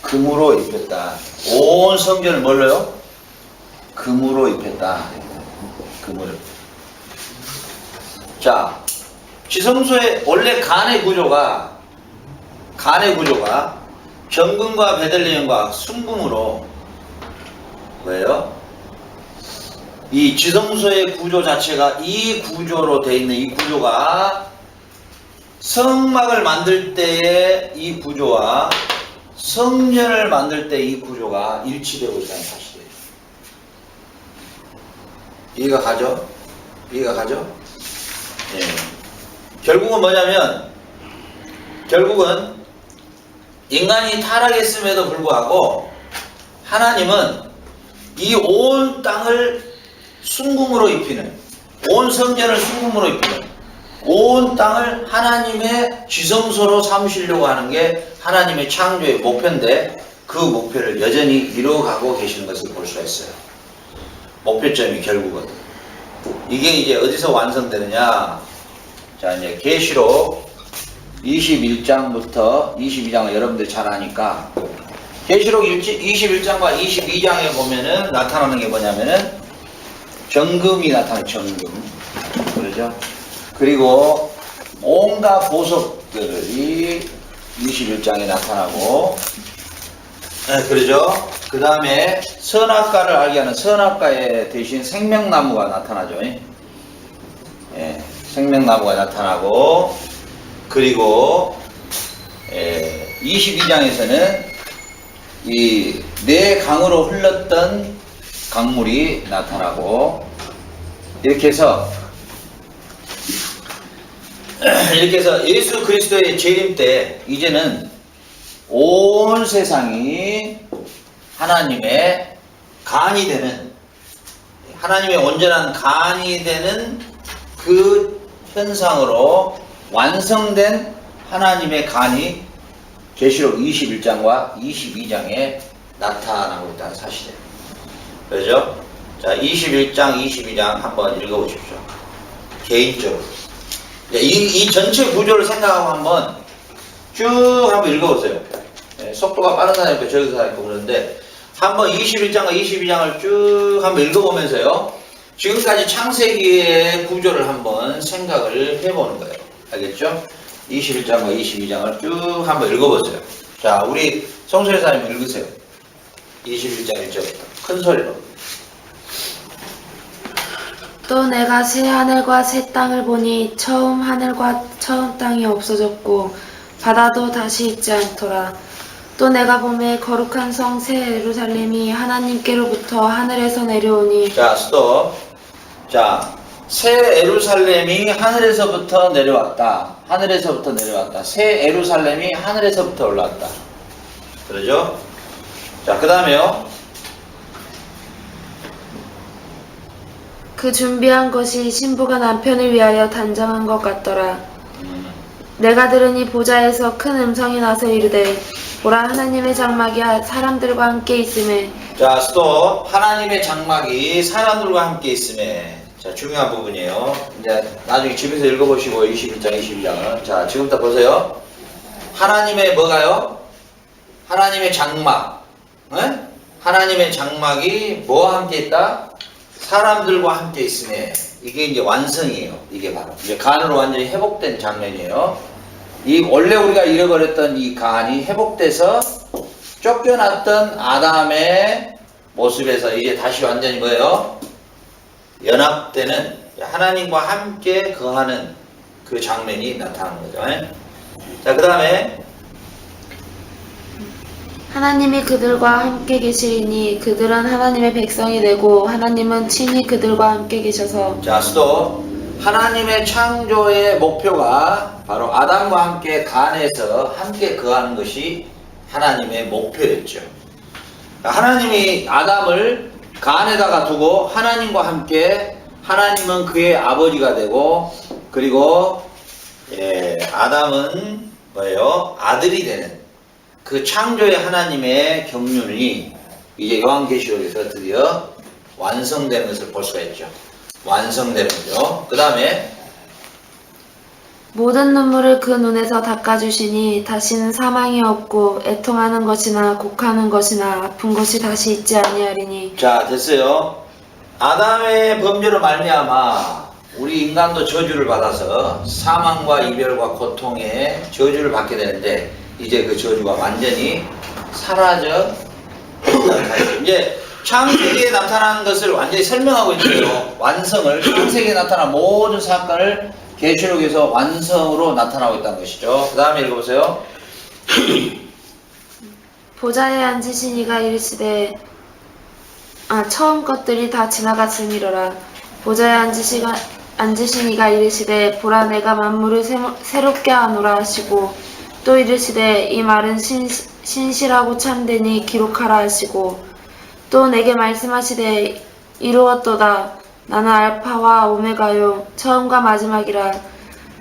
금으로 입혔다. 온 성전을 뭘로요? 금으로 입혔다. 금으로. 자, 지성소의 원래 간의 구조가 정금과 베들레헴과 순금으로 뭐예요? 이 지성소의 구조 자체가 이 구조로 되어 있는 이 구조가 성막을 만들 때의 이 구조와 성전을 만들 때 이 구조가 일치되고 있다는 사실이에요. 이해가 가죠? 이해가 가죠? 예. 결국은 뭐냐면, 결국은 인간이 타락했음에도 불구하고 하나님은 이 온 땅을 순금으로 입히는, 온 성전을 순금으로 입히는, 온 땅을 하나님의 지성소로 삼으시려고 하는 게 하나님의 창조의 목표인데 그 목표를 여전히 이루어가고 계시는 것을 볼 수가 있어요. 목표점이 결국은 이게 이제 어디서 완성되느냐? 자, 이제 계시록 21장부터 22장을 여러분들 잘 아니까 계시록 21장과 22장에 보면은 나타나는 게 뭐냐면은 정금이 나타나요. 정금. 그러죠? 그리고 온갖 보석들이 21장에 나타나고, 네, 그러죠? 그 다음에 선악과를 알게 하는 선악과의 대신 생명나무가 나타나죠. 예, 생명나무가 나타나고, 그리고 22장에서는 이 네 강으로 흘렀던 강물이 나타나고, 이렇게 해서 예수 그리스도의 재림 때 이제는 온 세상이 하나님의 간이 되는, 하나님의 온전한 간이 되는 그 현상으로 완성된 하나님의 간이 계시록 21장과 22장에 나타나고 있다는 사실이에요. 그렇죠? 자, 21장, 22장 한번 읽어보십시오. 개인적으로. 이 전체 구조를 생각하고 한번 쭉 한번 읽어보세요. 네, 속도가 빠른 사람이 있고 적은 사람이 있고 그러는데 한번 21장과 22장을 쭉 한번 읽어보면서요. 지금까지 창세기의 구조를 한번 생각을 해보는 거예요. 알겠죠? 21장과 22장을 쭉 한번 읽어보세요. 자, 우리 성소의 사람이 읽으세요. 21장 1절부터 큰 소리로. 또 내가 새 하늘과 새 땅을 보니 처음 하늘과 처음 땅이 없어졌고 바다도 다시 있지 않더라. 또 내가 보매 거룩한 성 새 예루살렘이 하나님께로부터 하늘에서 내려오니. 자, 스톱. 자, 새 예루살렘이 하늘에서부터 내려왔다. 하늘에서부터 내려왔다. 새 예루살렘이 하늘에서부터 올라왔다. 그러죠? 자, 그 다음에요. 그 준비한 것이 신부가 남편을 위하여 단장한 것 같더라. 내가 들으니 보좌에서 큰 음성이 나서 이르되 보라 하나님의 장막이 사람들과 함께 있음에. 자, 스톱. 하나님의 장막이 사람들과 함께 있음에. 자, 중요한 부분이에요. 이제 나중에 집에서 읽어보시고 21장, 22장은. 자, 지금부터 보세요. 하나님의 뭐가요? 하나님의 장막. 네? 하나님의 장막이 뭐와 함께 있다? 사람들과 함께 있음에. 이게 이제 완성이에요. 이게 바로 이제 간으로 완전히 회복된 장면이에요. 이 원래 우리가 잃어버렸던 이 간이 회복돼서 쫓겨났던 아담의 모습에서 이제 다시 완전히 뭐예요? 연합되는, 하나님과 함께 거하는 그 장면이 나타나는 거죠. 자, 그 다음에 하나님이 그들과 함께 계시리니 그들은 하나님의 백성이 되고 하나님은 친히 그들과 함께 계셔서. 자, 스톱. 하나님의 창조의 목표가 바로 아담과 함께 간에서 함께 거하는 것이 하나님의 목표였죠. 하나님이 아담을 간에다가 두고 하나님과 함께, 하나님은 그의 아버지가 되고, 그리고 아담은 뭐예요? 아들이 되는 그 창조의 하나님의 경륜이 이제 요한계시록에서 드디어 완성되는 것을 볼 수가 있죠. 완성되는 거죠. 그 다음에 모든 눈물을 그 눈에서 닦아주시니 다시는 사망이 없고 애통하는 것이나 곡하는 것이나 아픈 것이 다시 있지 아니하리니. 자, 됐어요. 아담의 범죄로 말미암아 우리 인간도 저주를 받아서 사망과 이별과 고통의 저주를 받게 되는데 이제 그 저주가 완전히 사라져 이제 창세기에 나타나는 것을 완전히 설명하고 있는데요. 완성을, 창세기에 나타난 모든 사건을 계시록에서 완성으로 나타나고 있다는 것이죠. 그 다음에 읽어보세요. 보좌에 앉으신 이가 이르시되 처음 것들이 다 지나갔음이로라. 보좌에 앉으신 이가 이르시되 보라 내가 만물을 새롭게 하노라 하시고 또 이르시되 이 말은 신실하고 참되니 기록하라 하시고 또 내게 말씀하시되 이루었도다. 나는 알파와 오메가요 처음과 마지막이라.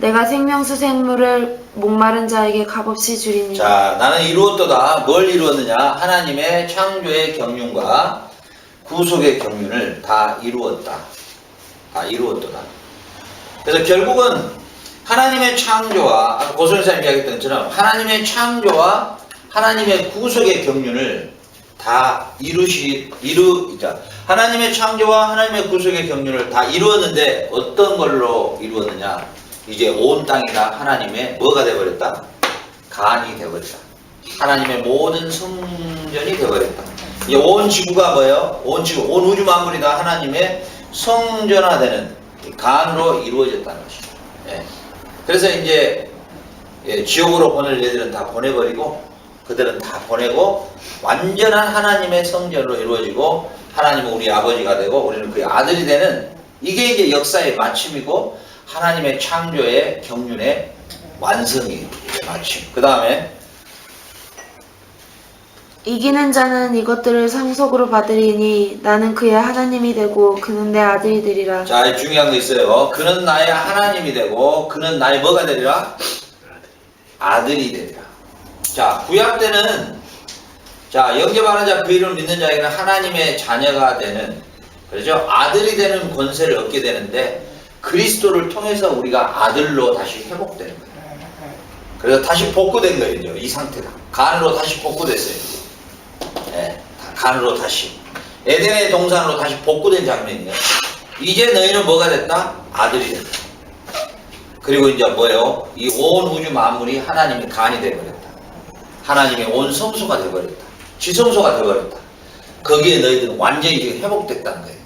내가 생명수 생물을 목마른 자에게 값없이 주리니. 자, 나는 이루었도다. 뭘 이루었느냐? 하나님의 창조의 경륜과 구속의 경륜을 다 이루었다. 다 이루었도다. 그래서 결국은 하나님의 창조와 아까 고선생님이 이야기했던 것처럼 하나님의 창조와 하나님의 구속의 경륜을 다 이루자. 하나님의 창조와 하나님의 구속의 경륜을 다 이루었는데 어떤 걸로 이루었느냐? 이제 온 땅이 다 하나님의 뭐가 되어버렸다? 간이 되어버렸다. 하나님의 모든 성전이 되어버렸다. 이제 온 지구가 뭐예요? 온 지구, 온 우주 만물이 다 하나님의 성전화되는 간으로 이루어졌다는 것이죠. 예. 그래서 이제 지옥으로 보낼 애들은 다 보내버리고 그들은 다 보내고 완전한 하나님의 성전으로 이루어지고 하나님은 우리 아버지가 되고 우리는 그의 아들이 되는 이게 이제 역사의 마침이고 하나님의 창조의 경륜의 완성이 마침. 그 다음에 이기는 자는 이것들을 상속으로 받으리니 나는 그의 하나님이 되고 그는 내 아들이 되리라. 자, 중요한 거 있어요. 그는 나의 하나님이 되고 그는 나의 뭐가 되리라? 아들이 되리라. 자, 구약 때는 자, 영접하는 자 그 이름을 믿는 자에게는 하나님의 자녀가 되는 그렇죠? 아들이 되는 권세를 얻게 되는데 그리스도를 통해서 우리가 아들로 다시 회복되는 거예요. 그래서 다시 복구된 거예요. 이 상태가. 간으로 다시 복구됐어요. 예, 간으로 다시. 에덴의 동산으로 다시 복구된 장면이에요. 이제 너희는 뭐가 됐다? 아들이 됐다. 그리고 이제 뭐예요? 이 온 우주 만물이 하나님의 간이 되어버렸다. 하나님의 온 성소가 되어버렸다. 지성소가 되어버렸다. 거기에 너희들은 완전히 지금 회복됐다는 거예요.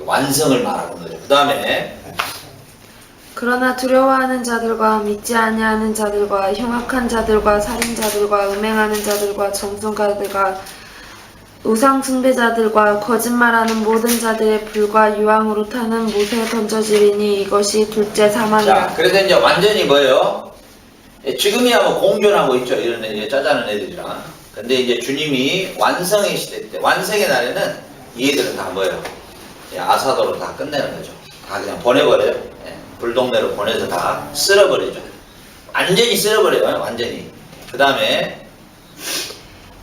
완성을 말하는 거죠. 그 다음에 그러나 두려워하는 자들과 믿지 아니하는 자들과 흉악한 자들과 살인자들과 음행하는 자들과 정승가들과 우상 숭배자들과 거짓말하는 모든 자들의 불과 유황으로 타는 못에 던져지리니 이것이 둘째 사망이라. 자, 그래서 이제 완전히 뭐예요? 지금이야 뭐 공존하고 있죠. 이런 이제 짜자는 애들이랑. 근데 이제 주님이 완성의 시대 때, 완성의 날에는 이 애들은 다 뭐예요? 아사도로 다 끝내는 거죠. 다 그냥 보내버려요. 불동네로 보내서 다 쓸어버리죠. 완전히 쓸어버려요. 완전히. 그 다음에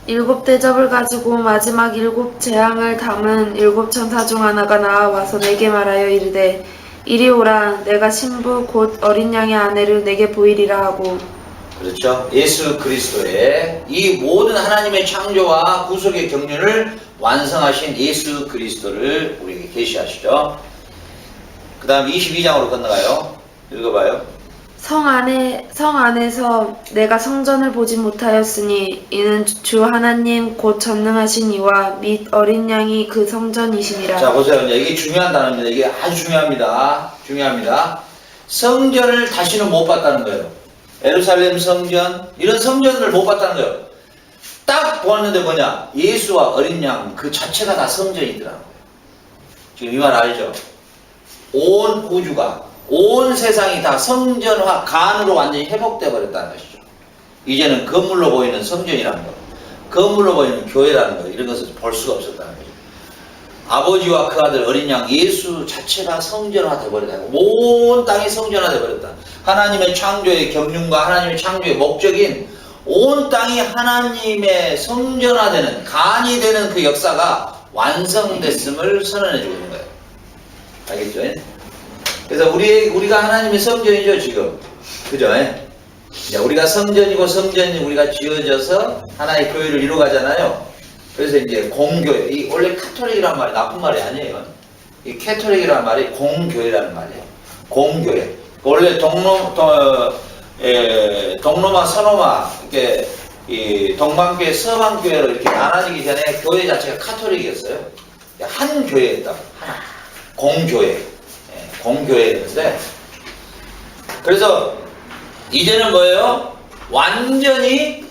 일곱 대접을 가지고 마지막 일곱 재앙을 담은 일곱 천사 중 하나가 나와서 내게 말하여 이르되 이리 오라 내가 신부 곧 어린 양의 아내를 내게 보이리라 하고. 그렇죠. 예수 그리스도의 이 모든 하나님의 창조와 구속의 경륜을 완성하신 예수 그리스도를 우리에게 계시하시죠. 그 다음 22장으로 건너가요. 읽어봐요. 성 안에서 내가 성전을 보지 못하였으니 이는 주 하나님 곧 전능하신 이와 및 어린 양이 그 성전이시니라. 자, 보세요. 이제 이게 중요한 단어입니다. 이게 아주 중요합니다. 중요합니다. 성전을 다시는 못 봤다는 거예요. 예루살렘 성전, 이런 성전을 못 봤다는 거예요. 딱 보았는데 뭐냐? 예수와 어린 양 그 자체가 다 성전이더라고요. 지금 이 말 알죠? 온 우주가, 온 세상이 다 성전화, 간으로 완전히 회복되어 버렸다는 것이죠. 이제는 건물로 보이는 성전이라는 거, 건물로 보이는 교회라는 거, 이런 것을 볼 수가 없었다는 거죠. 아버지와 그 아들 어린 양 예수 자체가 성전화 되어버렸다. 온 땅이 성전화 되어버렸다. 하나님의 창조의 경륜과 하나님의 창조의 목적인 온 땅이 하나님의 성전화되는 간이 되는 그 역사가 완성됐음을 선언해주고 있는 거예요. 알겠죠? 그래서 우리가 하나님의 성전이죠, 지금. 그죠? 우리가 성전이고 성전이 우리가 지어져서 하나의 교회를 이루어가잖아요. 그래서 이제 공교회, 이 원래 카톨릭이란 말이 나쁜 말이 아니에요. 이 캐톨릭이란 말이 공교회라는 말이에요. 공교회. 원래 동로마, 서로마, 이렇게 이 동방교회, 서방교회로 이렇게 나눠지기 전에 교회 자체가 카톨릭이었어요. 한 교회였다고. 하나. 공교회. 공교회였는데, 그래서 이제는 뭐예요? 완전히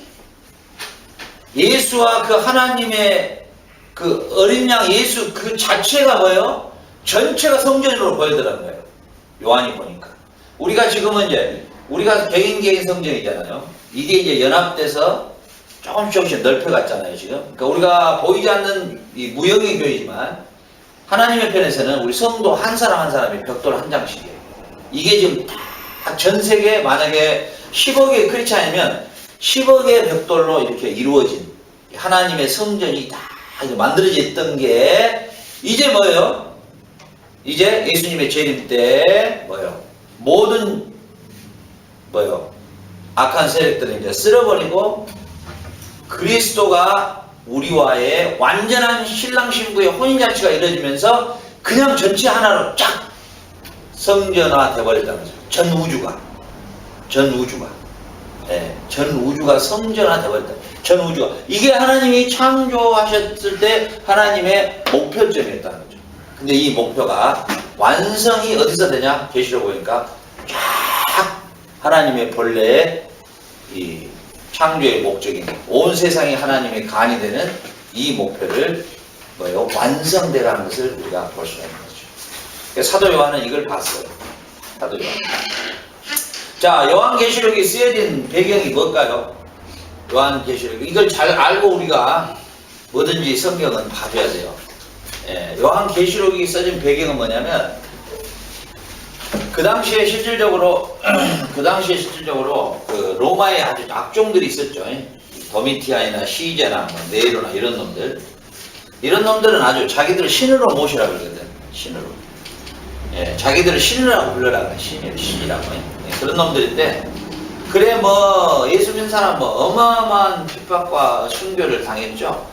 예수와 그 하나님의 그 어린 양 예수 그 자체가 뭐예요? 전체가 성전으로 보이더라는 거예요. 요한이 보니까. 우리가 지금은 이제 우리가 개인 성전이잖아요. 이게 이제 연합돼서 조금씩 넓혀갔잖아요, 지금. 그러니까 우리가 보이지 않는 이 무형의 교회지만 하나님의 편에서는 우리 성도 한 사람 한 사람이 벽돌 한 장씩이에요. 이게 지금 다 전 세계 만약에 10억의 크리스찬이면 10억의 벽돌로 이렇게 이루어진 하나님의 성전이 다 이렇게 만들어져 있던 게 이제 뭐예요? 이제 예수님의 재림 때 뭐예요? 모든 뭐예요? 악한 세력들을 이제 쓸어버리고 그리스도가 우리와의 완전한 신랑 신부의 혼인잔치가 이루어지면서 그냥 전체 하나로 쫙 성전화 돼버렸다는 거죠. 전 우주가 예, 전 우주가 성전화 돼버렸다. 전 우주가 이게 하나님이 창조하셨을 때 하나님의 목표점이었다는 거죠. 근데 이 목표가 완성이 어디서 되냐? 계시록 보니까 쫙 하나님의 본래의 이 창조의 목적인 온 세상이 하나님의 간이 되는 이 목표를 뭐예요? 완성되라는 것을 우리가 볼 수가 있는 거죠. 그러니까 사도 요한은 이걸 봤어요. 사도 요한. 자, 요한계시록이 쓰여진 배경이 뭘까요? 요한계시록. 이걸 잘 알고 우리가 뭐든지 성경은 봐줘야 돼요. 예, 요한계시록이 써진 배경은 뭐냐면 그 당시에 실질적으로 그 로마에 아주 악종들이 있었죠. 도미티안이나 시제나 뭐 네로나 이런 놈들. 이런 놈들은 아주 자기들을 신으로 모시라 그러거든. 신으로. 예, 자기들을 신이라고 불러라 그래. 신이라고. 예, 그런 놈들인데 그래 뭐 예수 믿는 사람 뭐 어마어마한 핍박과 순교를 당했죠.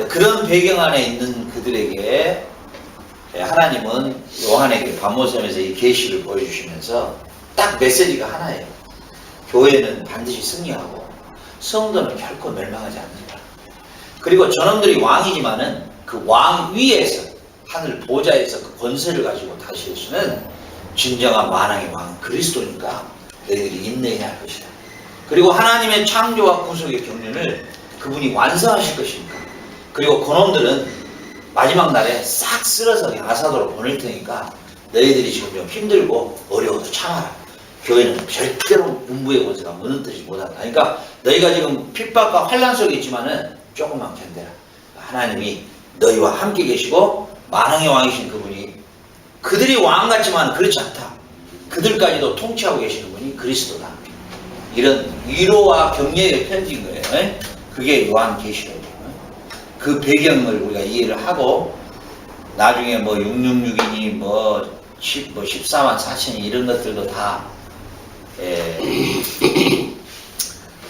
그런 배경 안에 있는 그들에게 하나님은 요한에게 반모섬에서 이 계시를 보여주시면서 딱 메시지가 하나예요. 교회는 반드시 승리하고 성도는 결코 멸망하지 않는다. 그리고 저놈들이 왕이지만은 그 왕 위에서 하늘 보좌에서 그 권세를 가지고 다시는 진정한 만왕의 왕 그리스도니까 너희들이 인내해야 할 것이다. 그리고 하나님의 창조와 구속의 경륜을 그분이 완성하실 것이니까. 그리고 그놈들은 마지막 날에 싹 쓸어서 그냥 아사도로 보낼 테니까 너희들이 지금 좀 힘들고 어려워도 참아라. 교회는 절대로 문부의 권세가 무너뜨리지 못한다. 그러니까 너희가 지금 핍박과 환난 속에 있지만은 조금만 견뎌라. 하나님이 너희와 함께 계시고 만왕의 왕이신 그분이 그들이 왕 같지만 그렇지 않다. 그들까지도 통치하고 계시는 분이 그리스도다. 이런 위로와 격려의 편지인 거예요. 그게 요한계시록이에요. 그 배경을 우리가 이해를 하고 나중에 뭐 666이니 뭐 14만 4천이 이런 것들도 다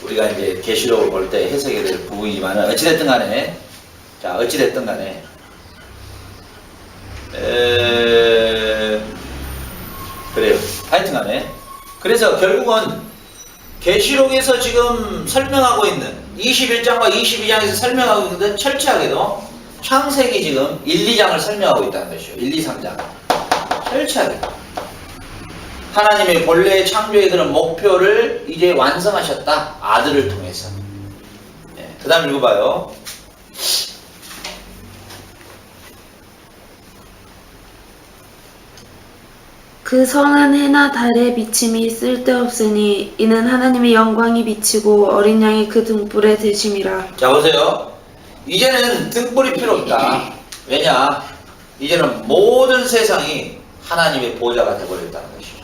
우리가 이제 계시록을 볼 때 해석해야 될 부분이지만 어찌됐든 간에 자 어찌됐든 간에 그래요. 하여튼 간에 그래서 결국은 계시록에서 지금 설명하고 있는 21장과 22장에서 설명하고 있는데 철저하게도 창세기 지금 1, 2장을 설명하고 있다는 것이죠. 1, 2, 3장 철저하게 하나님의 본래의 창조의 그런 목표를 이제 완성하셨다. 아들을 통해서. 그 다음 읽어봐요. 그 선한 해나 달의 비침이 쓸데없으니 이는 하나님의 영광이 비치고 어린 양이 그 등불에 대심이라. 자 보세요. 이제는 등불이 필요 없다. 왜냐? 이제는 모든 세상이 하나님의 보좌가 되어버렸다는 것이죠.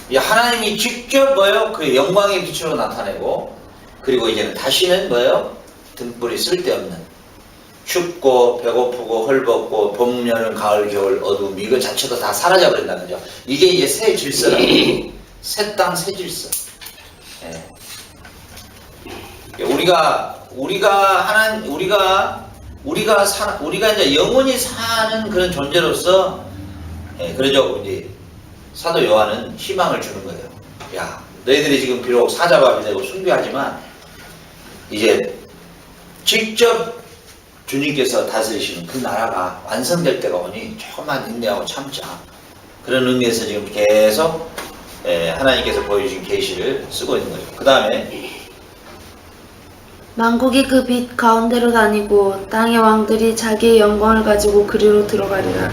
이 하나님이 직접 뭐예요? 그 영광의 빛으로 나타내고 그리고 이제는 다시는 뭐예요? 등불이 쓸데없는 춥고 배고프고 헐벗고 봄, 여름, 가을, 겨울, 어둠 이거 자체도 다 사라져버린다는 거죠. 이게 이제 새 질서라고. 새 땅, 새 질서. 우리가 이제 영원히 사는 그런 존재로서 그러죠. 이제 사도 요한은 희망을 주는 거예요. 야, 너희들이 지금 비록 사자밥이 되고 순교하지만 이제 직접 주님께서 다스리시는 그 나라가 완성될 때가 오니 조금만 인내하고 참자. 그런 의미에서 지금 계속 하나님께서 보여주신 계시를 쓰고 있는 거죠. 그 다음에 만국이 그 빛 가운데로 다니고 땅의 왕들이 자기의 영광을 가지고 그리로 들어가리라.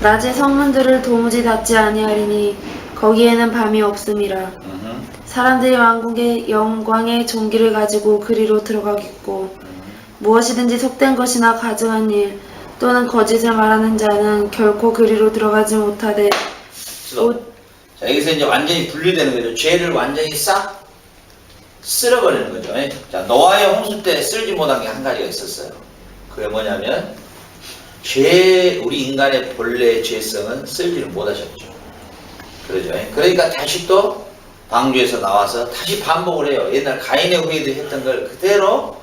낮에 성문들을 도무지 닫지 아니하리니 거기에는 밤이 없음이라. 사람들이 왕국의 영광의 종기를 가지고 그리로 들어가겠고 무엇이든지 속된 것이나 가증한 일 또는 거짓을 말하는 자는 결코 그리로 들어가지 못하되 자, 여기서 이제 완전히 분리되는 거죠. 죄를 완전히 싹 쓸어버리는 거죠. 자, 노아의 홍수 때 쓸지 못한 게 한 가지가 있었어요. 그게 뭐냐면 우리 인간의 본래의 죄성은 쓸지를 못하셨죠. 그러죠. 그러니까 다시 또 방주에서 나와서 다시 반복을 해요. 옛날 가인의 후예도 했던 걸 그대로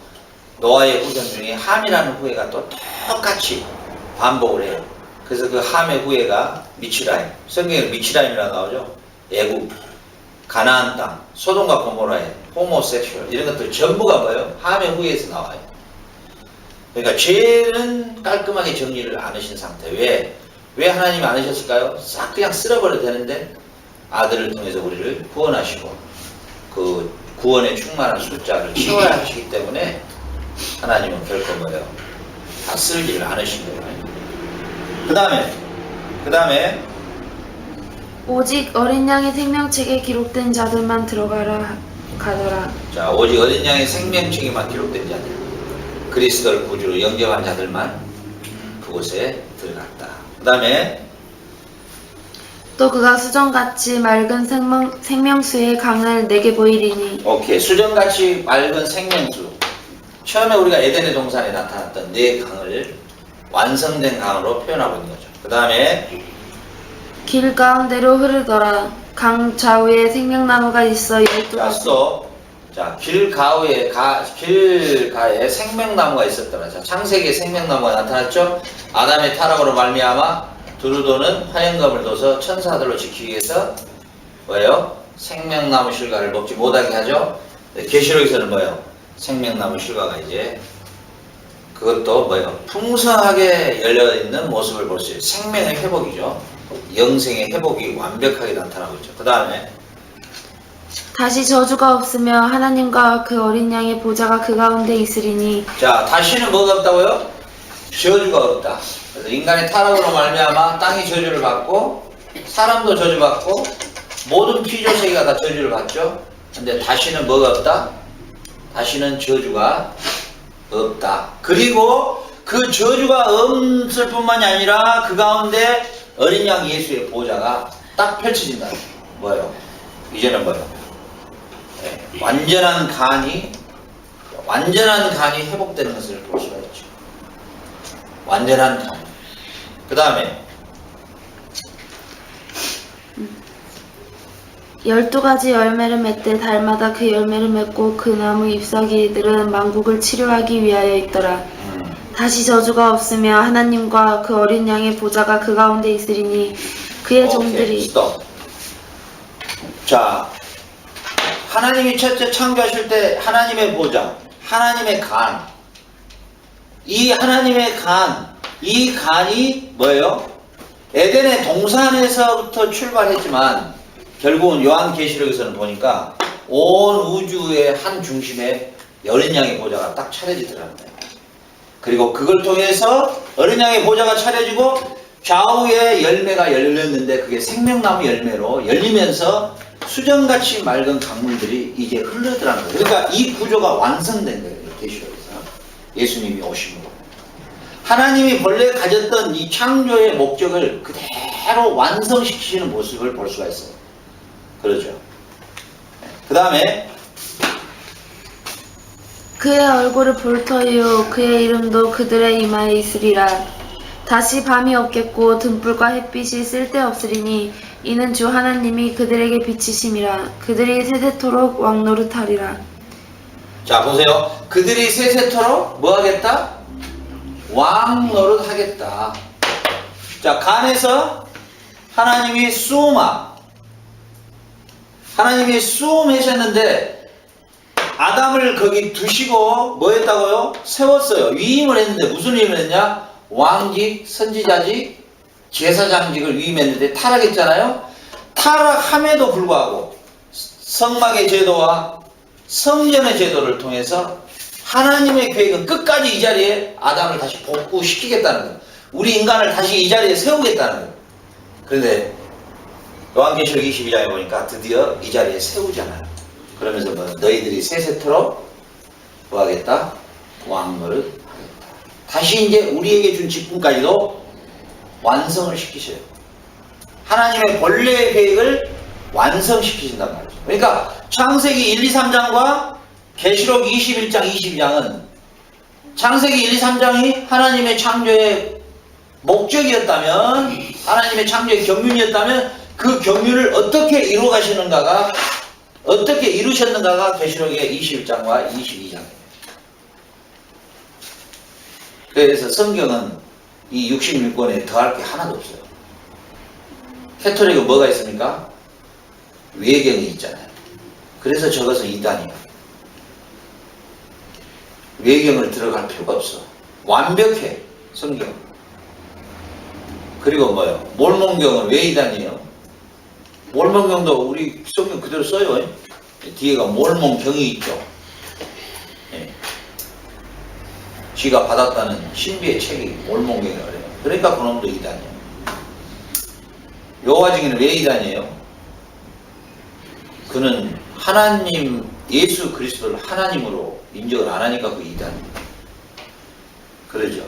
노아의 후손 중에 함이라는 후예가 또 똑같이 반복을 해요. 그래서 그 함의 후예가 미츠라임, 성경에 미츠라임이라고 나오죠. 애국, 가나안 땅, 소돔과 고모라의 호모섹슈얼 이런 것들 전부가 뭐예요? 함의 후예에서 나와요. 그러니까 죄는 깔끔하게 정리를 안 하신 상태. 왜 하나님이 안 하셨을까요? 싹 그냥 쓸어버려도 되는데 아들을 통해서 우리를 구원하시고 그 구원의 충만한 숫자를 채워야 하시기 때문에 하나님은 결코 뭐예요? 다 쓸지를 않으신 거예요. 그 다음에 오직 어린 양의 생명책에 기록된 자들만 가더라. 자, 오직 어린 양의 생명책에만 기록된 자들, 그리스도를 구주로 영접한 자들만 그곳에 들어갔다. 그 다음에 또 그가 수정같이 맑은 생명수의 강을 내게 보이리니 오케이, 수정같이 맑은 생명수. 처음에 우리가 에덴의 동산에 나타났던 네 강을 완성된 강으로 표현하고 있는 거죠. 그 다음에 길 가운데로 흐르더라. 강 좌우에 생명나무가 있어 12가지. 자, 길가에 생명나무가 있었더라. 자, 창세기에 생명나무가 나타났죠. 아담의 타락으로 말미암아 두루도는 화영검을 둬서 천사들로 지키기 위해서 뭐예요? 생명나무 실과를 먹지 못하게 하죠. 네, 계시록에서는 뭐예요? 생명나무 실과가 이제 그것도 뭐예요? 풍성하게 열려있는 모습을 볼 수 있어요. 생명의 회복이죠. 영생의 회복이 완벽하게 나타나고 있죠. 그 다음에 다시 저주가 없으며 하나님과 그 어린 양의 보좌가 그 가운데 있으리니. 자, 다시는 뭐가 없다고요? 저주가 없다. 그래서 인간의 타락으로 말미암아 땅이 저주를 받고 사람도 저주받고 모든 피조세계가 다 저주를 받죠. 근데 다시는 뭐가 없다? 다시는 저주가 없다. 그리고 그 저주가 없을 뿐만이 아니라 그 가운데 어린 양 예수의 보좌가 딱 펼쳐진다. 뭐예요? 이제는 뭐예요? 네, 완전한 간이 회복되는 것을 볼 수가 있죠. 완전한 간. 그 다음에 12가지 열매를 맺되 달마다 그 열매를 맺고 그 나무 잎사귀들은 만국을 치료하기 위하여 있더라. 다시 저주가 없으며 하나님과 그 어린 양의 보좌가 그 가운데 있으리니 그의 종들이. 스톱. 자, 하나님이 첫째 창조하실 때 하나님의 보좌, 하나님의 간, 이 하나님의 간, 이 간이 뭐예요? 에덴의 동산에서부터 출발했지만 결국은 요한계시록에서는 보니까 온 우주의 한 중심에 어린 양의 보좌가 딱 차려지더랍니다. 그리고 그걸 통해서 어린 양의 보좌가 차려지고 좌우에 열매가 열렸는데 그게 생명나무 열매로 열리면서 수정같이 맑은 강물들이 이제 흘러들어가는 거예요. 그러니까 이 구조가 완성된 거예요. 계시록에서 예수님이 오심으로 하나님이 본래 가졌던 이 창조의 목적을 그대로 완성시키시는 모습을 볼 수가 있어요. 그렇죠. 그 다음에 그의 얼굴을 볼 터이요 그의 이름도 그들의 이마에 있으리라. 다시 밤이 없겠고 등불과 햇빛이 쓸데없으리니 이는 주 하나님이 그들에게 비치심이라. 그들이 세세토록 왕노릇하리라. 자, 보세요. 그들이 세세토록 뭐 하겠다? 왕노릇 하겠다. 자, 간에서 하나님이 수음하셨는데 아담을 거기 두시고 뭐 했다고요? 세웠어요. 위임을 했는데 무슨 위임을 했냐? 왕직, 선지자직, 제사장직을 위임했는데 타락했잖아요. 타락함에도 불구하고 성막의 제도와 성전의 제도를 통해서 하나님의 계획은 끝까지 이 자리에 아담을 다시 복구시키겠다는 거예요. 우리 인간을 다시 이 자리에 세우겠다는 거예요. 그런데 요한계시록 22장에 보니까 드디어 이 자리에 세우잖아요. 그러면서 뭐 너희들이 세세토록 뭐 하겠다? 왕노릇 하겠다. 다시 이제 우리에게 준 직분까지도 완성을 시키셔요. 하나님의 본래의 계획을 완성시키신단 말이죠. 그러니까 창세기 1, 2, 3장과 계시록 21장, 22장은 창세기 1, 2, 3장이 하나님의 창조의 목적이었다면, 하나님의 창조의 경륜이었다면 그 경륜을 어떻게 이루어 가시는가가, 어떻게 이루셨는가가 계시록의 21장과 22장입니다. 그래서 성경은 이 66권에 더할 게 하나도 없어요. 캐톨릭은 뭐가 있습니까? 외경이 있잖아요. 그래서 저것은 이단이에요. 외경을 들어갈 필요가 없어. 완벽해, 성경. 그리고 뭐요? 몰몬경은 왜 이단이에요? 몰몬경도 우리 성경 그대로 써요. 뒤에가 몰몬경이 있죠. 예. 쥐가 받았다는 신비의 책이 몰몬경이라고 그래요. 그러니까 그놈도 이단이에요. 여호와증인은 왜 이단이에요? 그는 하나님, 예수 그리스도를 하나님으로 인정을 안 하니까 그 이단입니다. 그러죠.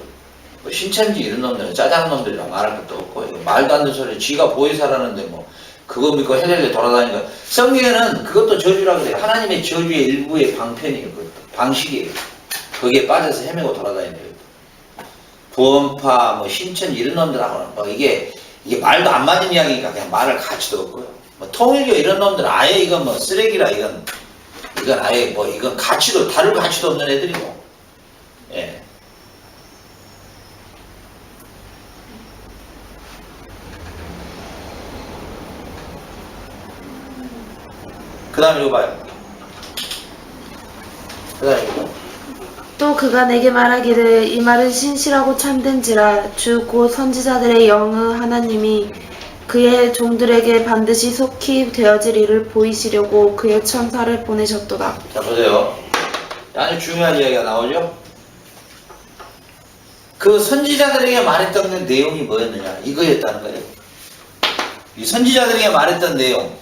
뭐 신천지 이런 놈들은 짜장놈들이라 말할 것도 없고, 이거 말도 안 되는 소리, 쥐가 보혜사라는데 뭐 그거 믿고 해외에 돌아다니니까. 성경에는 그것도 저주라고 그래요. 하나님의 저주의 일부의 방편이에요. 그것도 방식이에요. 거기에 빠져서 헤매고 돌아다니는 거예요. 부원파, 뭐 신천지 이런 놈들하고는 뭐 이게 말도 안 맞는 이야기니까 그냥 말할 가치도 없고요. 뭐 통일교 이런 놈들은 아예 이건 뭐 쓰레기라, 이건 아예 뭐 이건 가치도, 다룰 가치도 없는 애들이고. 예. 그 다음에 이거 봐요. 그 다음에 이거. 또 그가 내게 말하기를 이 말은 신실하고 참된지라 주 곧 선지자들의 영의 하나님이 그의 종들에게 반드시 속히 되어질 일을 보이시려고 그의 천사를 보내셨도다. 자, 보세요. 아주 중요한 이야기가 나오죠? 그 선지자들에게 말했던 내용이 뭐였느냐? 이거였다는 거예요. 이 선지자들에게 말했던 내용,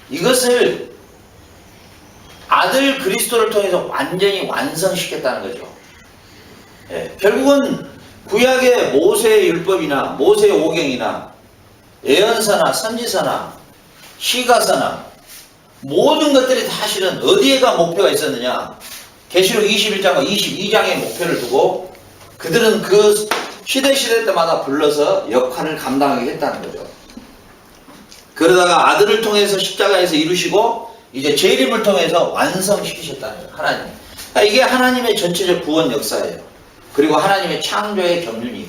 이것을 아들 그리스도를 통해서 완전히 완성시켰다는 거죠. 예, 결국은 구약의 모세의 율법이나 모세의 오경이나 예언서나 선지서나 시가서나 모든 것들이 사실은 어디에가 목표가 있었느냐? 계시록 21장과 22장의 목표를 두고 그들은 그 시대 때마다 불러서 역할을 감당하게 했다는 거죠. 그러다가 아들을 통해서 십자가에서 이루시고 이제 재림을 통해서 완성시키셨다는 거예요. 하나님. 그러니까 이게 하나님의 전체적 구원 역사예요. 그리고 하나님의 창조의 경륜이에요.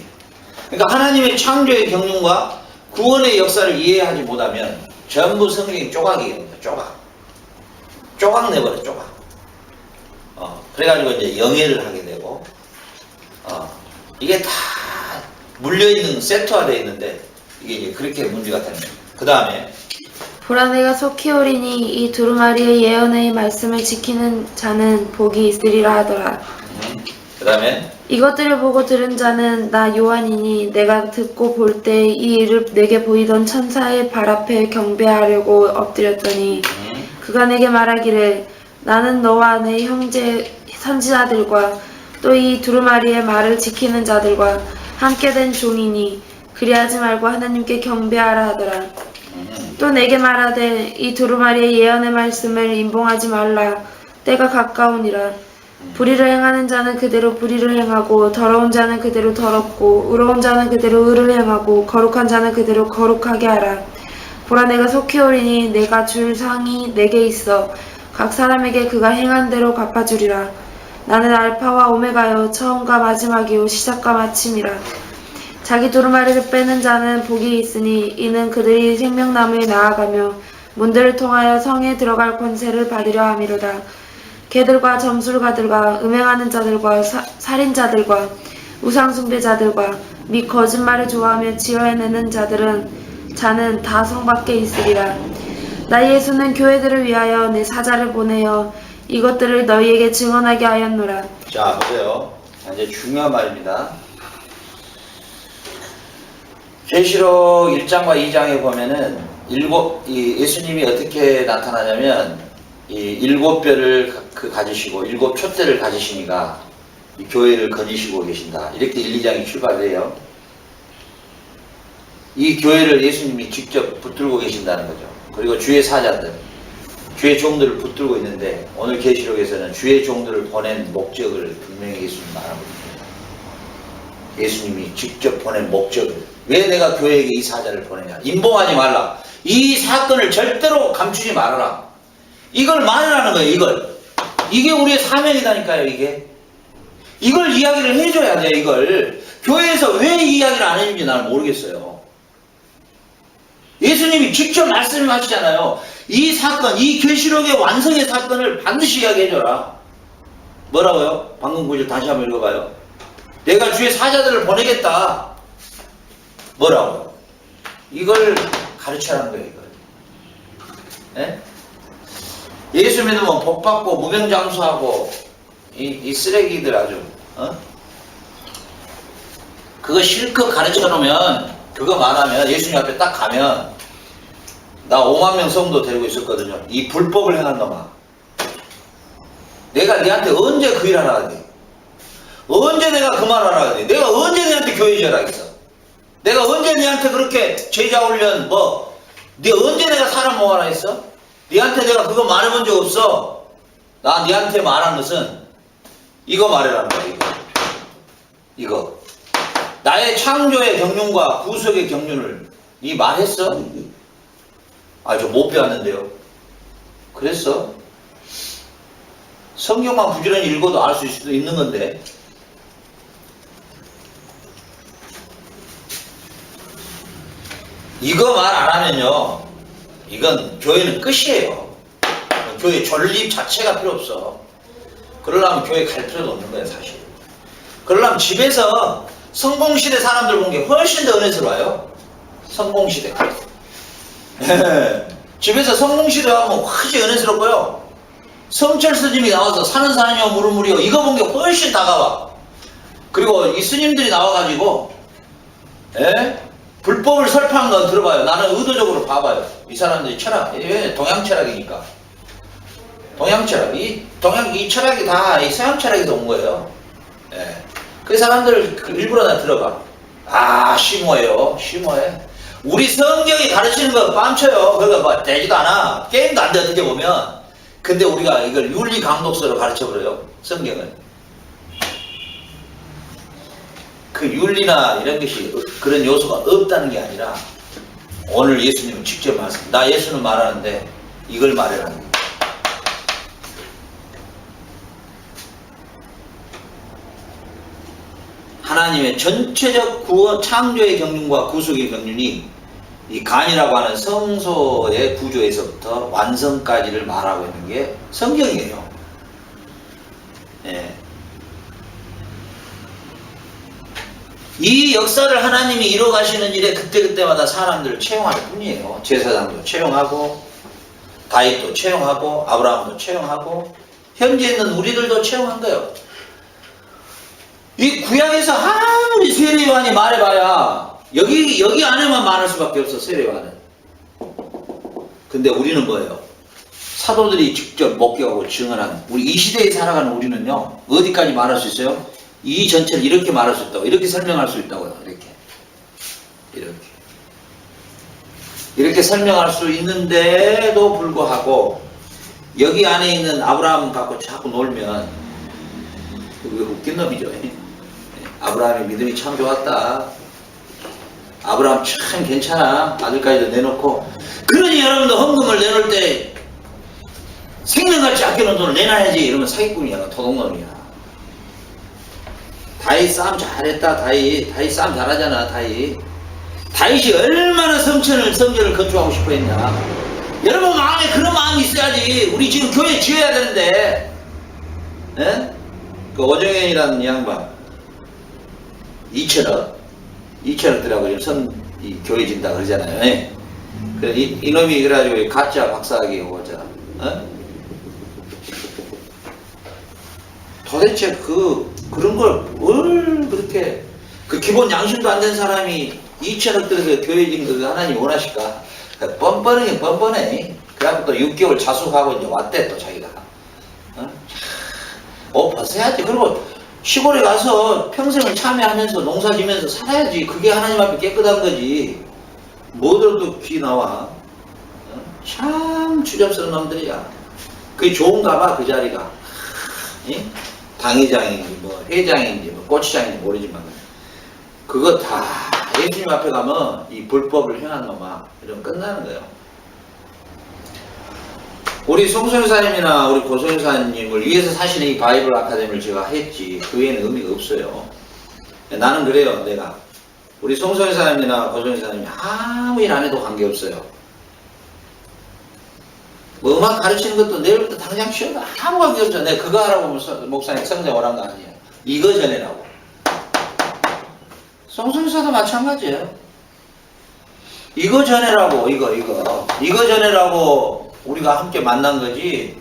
그러니까 하나님의 창조의 경륜과 구원의 역사를 이해하지 못하면 전부 성경이 조각이에요. 조각 내버려, 조각. 그래가지고 이제 영예를 하게 되고, 이게 다 물려있는, 세트화되어 있는데, 이게 이제 그렇게 문제가 되는 거예요. 그 다음에, 보라 내가 속히 오리니 이 두루마리의 예언의 말씀을 지키는 자는 복이 있으리라 하더라. 그 다음에, 이것들을 보고 들은 자는 나 요한이니 내가 듣고 볼 때 이 일을 내게 보이던 천사의 발 앞에 경배하려고 엎드렸더니 그가 내게 말하기를 나는 너와 내 형제 선지자들과 또 이 두루마리의 말을 지키는 자들과 함께 된 종이니 그리하지 말고 하나님께 경배하라 하더라. 또 내게 말하되 이 두루마리의 예언의 말씀을 임봉하지 말라. 때가 가까우니라. 불의를 행하는 자는 그대로 불의를 행하고 더러운 자는 그대로 더럽고 의로운 자는 그대로 의를 행하고 거룩한 자는 그대로 거룩하게 하라. 보라 내가 속히 오리니 내가 줄 상이 내게 있어 각 사람에게 그가 행한 대로 갚아주리라. 나는 알파와 오메가요 처음과 마지막이요 시작과 마침이라. 자기 두루마리를 빼는 자는 복이 있으니 이는 그들이 생명나무에 나아가며 문들을 통하여 성에 들어갈 권세를 받으려 함이로다. 개들과 점술가들과 음행하는 자들과 살인자들과 우상숭배자들과 및 거짓말을 좋아하며 지어내는 자는 다 성 밖에 있으리라. 나 예수는 교회들을 위하여 내 사자를 보내어 이것들을 너희에게 증언하게 하였노라. 자, 보세요. 이제 중요한 말입니다. 계시록 1장과 2장에 보면은 예수님이 어떻게 나타나냐면 이 7뼈를 가지시고 7촛대를 가지시니까 이 교회를 거니시고 계신다. 이렇게 1, 2장이 출발해요. 이 교회를 예수님이 직접 붙들고 계신다는 거죠. 그리고 주의 사자들, 주의 종들을 붙들고 있는데 오늘 계시록에서는 주의 종들을 보낸 목적을 분명히 예수님 말하고 있습니다. 예수님이 직접 보낸 목적을. 왜 내가 교회에게 이 사자를 보내냐? 임봉하지 말라. 이 사건을 절대로 감추지 말아라. 이걸 말하라는 거예요. 이게 우리의 사명이다니까요. 이걸 이야기를 해줘야 돼요. 이걸 교회에서 왜 이 이야기를 안 해주는지 나는 모르겠어요. 예수님이 직접 말씀하시잖아요. 이 사건, 이 계시록의 완성의 사건을 반드시 이야기해줘라. 뭐라고요? 방금 구절 다시 한번 읽어봐요. 내가 주의 사자들을 보내겠다. 뭐라고요? 이걸 가르쳐라는 거예요. 예? 예수 믿으면 복받고 무병장수하고 이 쓰레기들 아주 그거 실컷 가르쳐 놓으면, 그거 말하면 예수님 앞에 딱 가면, 나 5만 명 성도 데리고 있었거든요. 이 불법을 행한 놈아, 내가 네한테 언제 그 일 하라 하니? 언제 내가 그 말 하라 하니? 내가 언제 네한테 교회 지으라겠어? 내가 언제 네한테 그렇게 제자 훈련 네 언제 내가 사람 모아라 했어? 네한테 내가 그거 말해본 적 없어. 나 네한테 말한 것은 이거 말해라는 거야. 이거 나의 창조의 경륜과 구속의 경륜을 네 말했어? 아, 저 못 배웠는데요. 그랬어? 성경만 부지런히 읽어도 알 수 있는 건데. 이거 말 안 하면요, 이건 교회는 끝이에요. 교회 존립 자체가 필요 없어. 그러려면 교회 갈 필요도 없는 거예요, 사실. 그러려면 집에서 성공시대 사람들 본 게 훨씬 더 은혜스러워요. 성공시대. 집에서 성공시대 하면 훨씬 은혜스럽고요. 성철 스님이 나와서 사는 사람이요 무르무리요 이거 본 게 훨씬 다가와. 그리고 이 스님들이 나와가지고 불법을 설파한 건 들어봐요. 나는 의도적으로 봐봐요. 이 사람들이 철학, 동양 철학이니까. 동양 철학, 이 철학이 다 이 서양 철학에서 온 거예요. 그 사람들 일부러 다 들어봐. 아, 심오해요. 심오해. 우리 성경이 가르치는 거 빰쳐요. 그거 뭐 되지도 않아. 게임도 안 돼, 어떻게 보면. 근데 우리가 이걸 윤리 강독서로 가르쳐버려요. 성경을. 그 윤리나 이런 것이 그런 요소가 없다는 게 아니라 오늘 예수님은 직접 말씀. 나 예수는 말하는데 이걸 말해라는 거예요. 하나님의 전체적 구원, 창조의 경륜과 구속의 경륜이 이 간이라고 하는 성소의 구조에서부터 완성까지를 말하고 있는 게 성경이에요. 이 역사를 하나님이 이뤄가시는 일에 그때그때마다 사람들을 채용할 뿐이에요. 제사장도 채용하고, 다윗도 채용하고, 아브라함도 채용하고, 현재 있는 우리들도 채용한 거예요. 이 구약에서 아무리 세례요한이 말해봐야 여기 안에만 말할 수밖에 없어. 세례요한은. 근데 우리는 뭐예요? 사도들이 직접 목격하고 증언한 우리 이 시대에 살아가는 우리는요, 어디까지 말할 수 있어요? 이 전체를 이렇게 말할 수 있다고, 이렇게 설명할 수 있다고요. 이렇게 설명할 수 있는데도 불구하고 여기 안에 있는 아브라함 갖고 자꾸 놀면 그게 웃긴 놈이죠. 아브라함의 믿음이 참 좋았다. 아브라함 참 괜찮아. 아들까지도 내놓고. 그러니 여러분도 헌금을 내놓을 때 생명같이 아껴놓은 돈을 내놔야지. 이러면 사기꾼이야. 도둑놈이야. 다윗 싸움 잘했다. 다윗 싸움 잘하잖아. 다윗이 얼마나 성전을 건축하고 싶어 했냐. 여러분 마음에 그런 마음이 있어야지. 우리 지금 교회 지어야 되는데, 그 오정현이라는 양반 2천억 들하고 지금 이 교회 진다 그러잖아요. 그래서 이놈이 그래가지고 가짜 박사학위 오잖아. 도대체 그런 걸 뭘 그렇게 기본 양심도 안 된 사람이 2천억 들여서 교회 짓는 거 하나님 원하실까? 뻔뻔하긴 뻔뻔해. 그래갖고 또 6개월 자숙하고 이제 왔대 또 자기가. 벗어야지. 그리고 시골에 가서 평생을 참여하면서 농사 지면서 살아야지. 그게 하나님 앞에 깨끗한 거지. 뭐들도 귀 나와. 참 추접스러운 놈들이야. 그게 좋은가 봐, 그 자리가. 예? 당회장인지 뭐 회장인지 뭐 고추장인지 모르지만 그거 다 예수님 앞에 가면 이 불법을 행한 놈아 이러면 끝나는 거예요. 우리 송소연사님이나 우리 고소연사님을 위해서 사실은 이 바이블 아카데미를 제가 했지 그 외에는 의미가 없어요. 나는 그래요. 내가 우리 송소연사님이나 고소연사님이 아무 일 안 해도 관계없어요. 뭐 음악 가르치는 것도 내일부터 당장 쉬어도 아무 관계없죠. 내가 그거 하라고 목사님 성장 오란 거 아니에요. 이거 전해라고. 송소연사도 마찬가지예요. 이거 전해라고. 이거 전해라고 우리가 함께 만난 거지.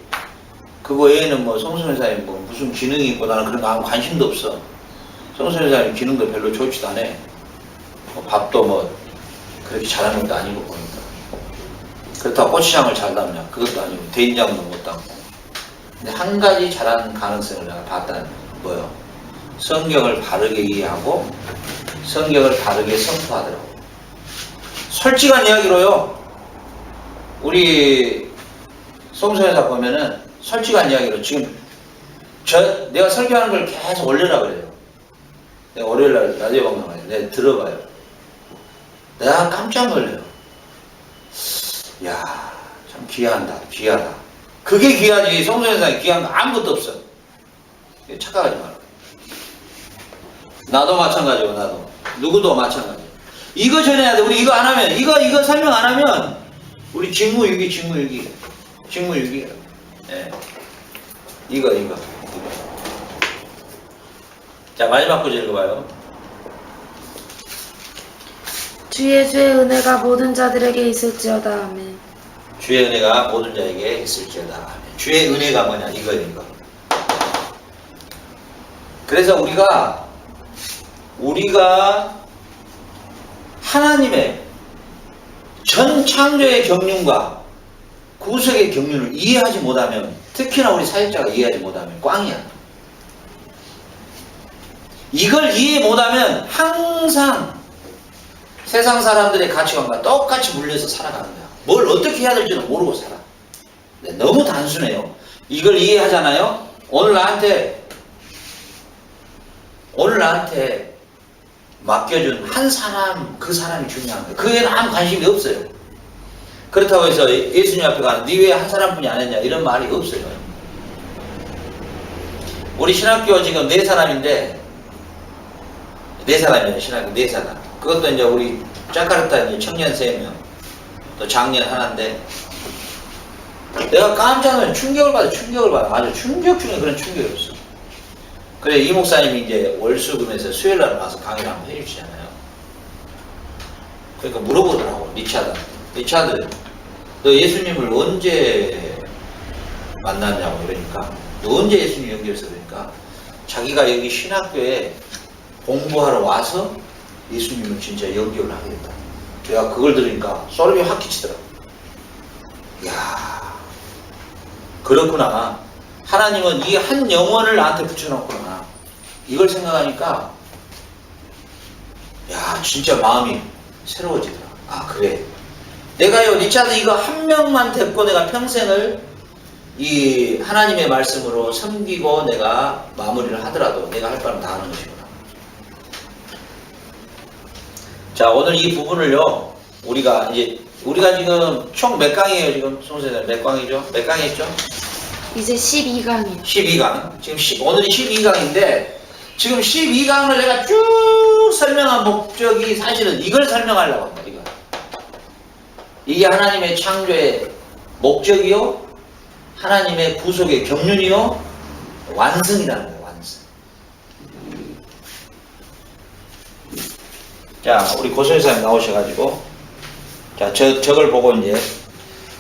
그거 외에는 뭐 송소연사님 뭐 무슨 기능이 있고 나는 그런 거 아무 관심도 없어. 송소연사님 기능도 별로 좋지도 않아. 뭐 밥도 뭐 그렇게 잘하는 것도 아니고 보니까. 그렇다고 고추장을 잘 담냐? 그것도 아니고 된장도 못 담고. 근데 한 가지 잘하는 가능성을 내가 봤다는 게 뭐요? 성경을 바르게 이해하고 성경을 바르게 선포하더라고. 솔직한 이야기로요. 우리 송소연사 보면은 솔직한 이야기로 지금 내가 설교하는 걸 계속 올려라 그래요. 내가 월요일날 라디오 방송하요. 내가 들어봐요. 내가 깜짝 놀래요. 야, 참 귀하다. 그게 귀하지. 송소연사에 귀한 거 아무것도 없어. 착각하지 마라. 나도 마찬가지고 나도. 누구도 마찬가지. 이거 전해야 돼. 우리 이거 안 하면 이거 설명 안 하면 우리 직무유기. 예. 이거. 자, 마지막 구절 읽어봐요. 주 예수의 은혜가 모든 자들에게 있을지어다. 아멘. 주의 은혜가 모든 자에게 있을지어다. 아멘. 주의 은혜가 뭐냐? 이거. 그래서 우리가 하나님의 전 창조의 경륜과 구속의 경륜을 이해하지 못하면, 특히나 우리 사역자가 이해하지 못하면 꽝이야. 이걸 이해 못하면 항상 세상 사람들의 가치관과 똑같이 물려서 살아가는 거야. 뭘 어떻게 해야 될지도 모르고 살아. 너무 단순해요. 이걸 이해하잖아요. 오늘 나한테 맡겨준 한 사람, 그 사람이 중요한 거예요. 그에 아무 관심이 없어요. 그렇다고 해서 예수님 앞에 가는 네 외에 한 사람뿐이 안 했냐 이런 말이 없어요. 우리 신학교 지금 4사람인데 4사람이에요. 신학교 4사람. 그것도 이제 우리 자카르타 이제 청년 3명, 또 장년 하나인데 내가 깜짝 놀라서 충격을 받아. 아주 충격 중에 그런 충격이 없어. 그래, 이 목사님이 이제 월수금에서 수요일날 와서 강의를 한번 해주시잖아요. 그러니까 물어보더라고, 리차드, 너 예수님을 언제 만났냐고 그러니까, 너 언제 예수님 연결해서 그러니까, 자기가 여기 신학교에 공부하러 와서 예수님을 진짜 연결을 하게 됐다. 내가 그걸 들으니까 소름이 확 끼치더라고. 이야, 그렇구나. 하나님은 이 한 영혼을 나한테 붙여놓구나. 이걸 생각하니까 야, 진짜 마음이 새로워지더라. 아, 그래. 내가요, 리차드 이거 한 명만 데리고 내가 평생을 이 하나님의 말씀으로 섬기고 내가 마무리를 하더라도 내가 할 바는 다 하는 것이구나. 자, 오늘 이 부분을요, 우리가 지금 총 몇 강이에요, 지금? 송선생님, 몇 강이죠? 몇 강 했죠? 이제 12강이요. 12강. 지금 오늘이 12강인데, 지금 12강을 내가 쭉 설명한 목적이 사실은 이걸 설명하려고 합니다, 이거. 이게 하나님의 창조의 목적이요, 하나님의 구속의 경륜이요, 완성이라는 거예요, 완성. 자, 우리 고소연사님 나오셔가지고, 자, 저걸 보고 이제,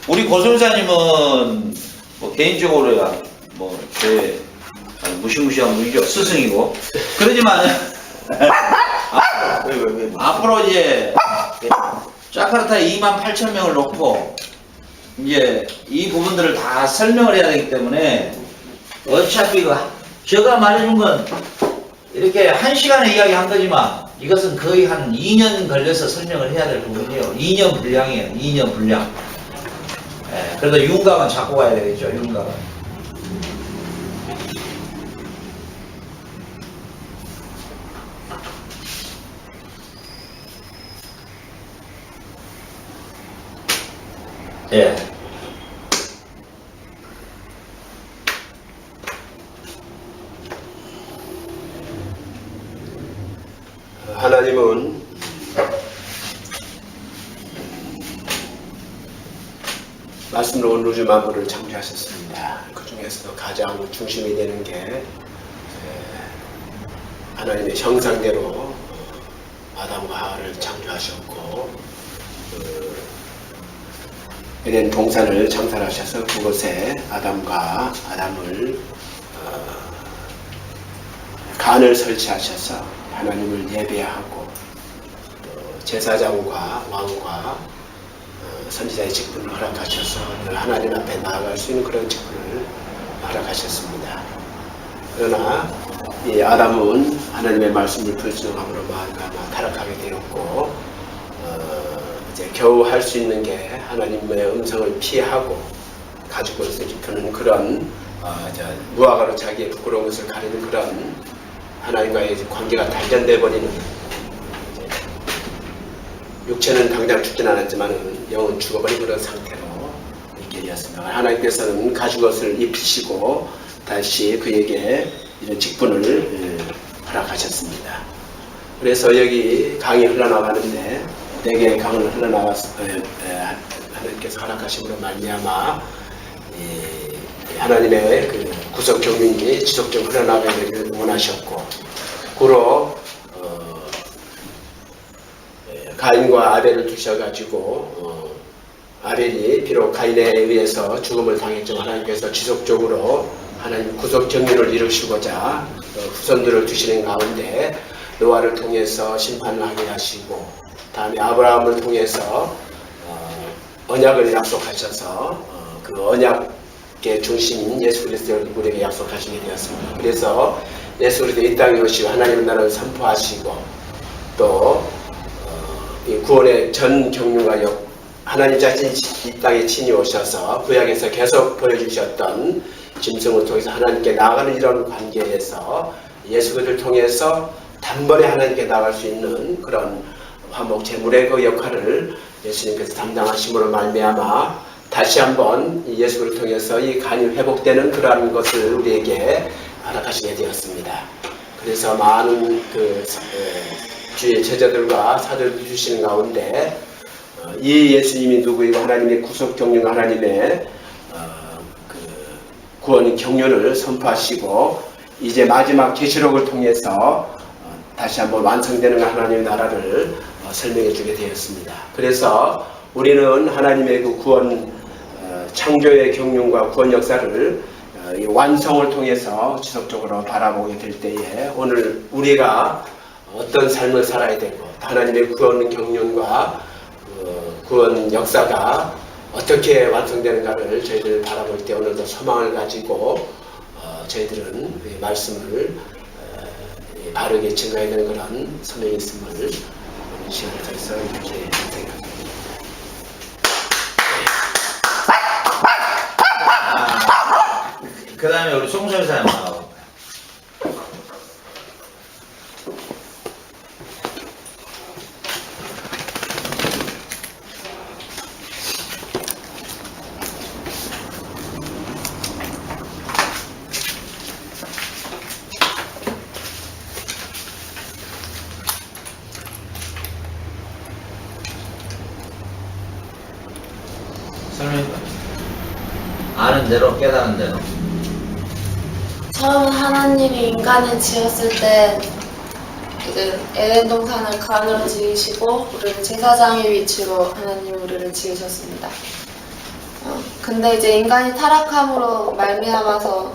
우리 고소연사님은 뭐 개인적으로야 뭐 교회 무시무시한 분이죠. 스승이고. 그러지만 앞으로 이제 자카르타에 28,000명을 놓고 이제 이 부분들을 다 설명을 해야 되기 때문에 어차피 제가 말해준 건 이렇게 1시간에 이야기한 거지만 이것은 거의 한 2년 걸려서 설명을 해야 될 부분이에요. 2년 분량이에요. 2년 분량. 그래도 윤곽은 잡고 가야 되겠죠. 윤곽은. 예. 하나님은 말씀으로 온 우주 만물을 창조하셨습니다. 그 중에서도 가장 중심이 되는 게 하나님의 형상대로 아담과 하와를 창조하셨고 에덴 동산을 창설하셔서 그곳에 아담을 간을 설치하셔서 하나님을 예배하고 또 제사장과 왕과 선지자의 직분을 허락하셔서 늘 하나님 앞에 나아갈 수 있는 그런 직분을 허락하셨습니다. 그러나 이 아담은 하나님의 말씀을 불순종함으로 말미암아 타락하게 되었고 이제 겨우 할 수 있는 게 하나님의 음성을 피하고 가지고 있는 그런 무화과로 자기의 부끄러운 것을 가리는 그런 하나님과의 관계가 단절돼 버리는 육체는 당장 죽진 않았지만 영은 죽어버린 그런 상태로 있게 되었습니다. 하나님께서는 가죽옷을 입히시고 다시 그에게 이런 직분을 허락하셨습니다. 그래서 여기 강이 흘러나가는데 네 개의 강을 하나님께서 허락하심으로 말미암아 하나님의 그 구속 경륜이 지속적으로 흘러나가기를 원하셨고 고로 가인과 아벨을 두셔가지고 아벨이 비록 가인에 의해서 죽음을 당했지만 하나님께서 지속적으로 하나님 구속 경륜을 이루시고자 후손들을 두시는 가운데 노아를 통해서 심판을 하게 하시고 다음에 아브라함을 통해서 언약을 약속하셔서 그 언약의 중심인 예수 그리스도를 우리에게 약속하시게 되었습니다. 그래서 예수 그리스도 이 땅에 오시고 하나님의 나라를 선포하시고 또 이 구원의 전 경륜과 하나님 자신이 이 땅에 친히 오셔서 구약에서 계속 보여주셨던 짐승을 통해서 하나님께 나아가는 이런 관계에서 예수 그리스도를 통해서 단번에 하나님께 나아갈 수 있는 그런 화목 제물의 그 역할을 예수님께서 담당하심으로 말미암아 다시 한번 예수 그리스도를 통해서 이 간이 회복되는 그러한 것을 우리에게 허락하시게 되었습니다. 그래서 많은 주의 제자들과 사도를 주시는 가운데 이 예수님이 누구이고 하나님의 구속 경륜 하나님의 구원의 경륜을 선포하시고 이제 마지막 계시록을 통해서 다시 한번 완성되는 하나님의 나라를 설명해 주게 되었습니다. 그래서 우리는 하나님의 그 구원 창조의 경륜과 구원 역사를 이 완성을 통해서 지속적으로 바라보게 될 때에 오늘 우리가 어떤 삶을 살아야 되고 하나님의 구원 경륜과 구원 역사가 어떻게 완성되는가를 저희들 바라볼 때 오늘도 소망을 가지고 저희들은 이 말씀을 바르게 증가해야 되는 그런 소명이 있음을 오늘 시간을 통해서 이렇게 생각합니다. 그 다음에 우리 송설사님 나오고. 설명해봐. 아는 대로 깨닫는 대로. 처음 하나님이 인간을 지었을 때 이제 에덴 동산을 간으로 지으시고 우리를 제사장의 위치로 하나님 우리를 지으셨습니다. 근데 이제 인간이 타락함으로 말미암아서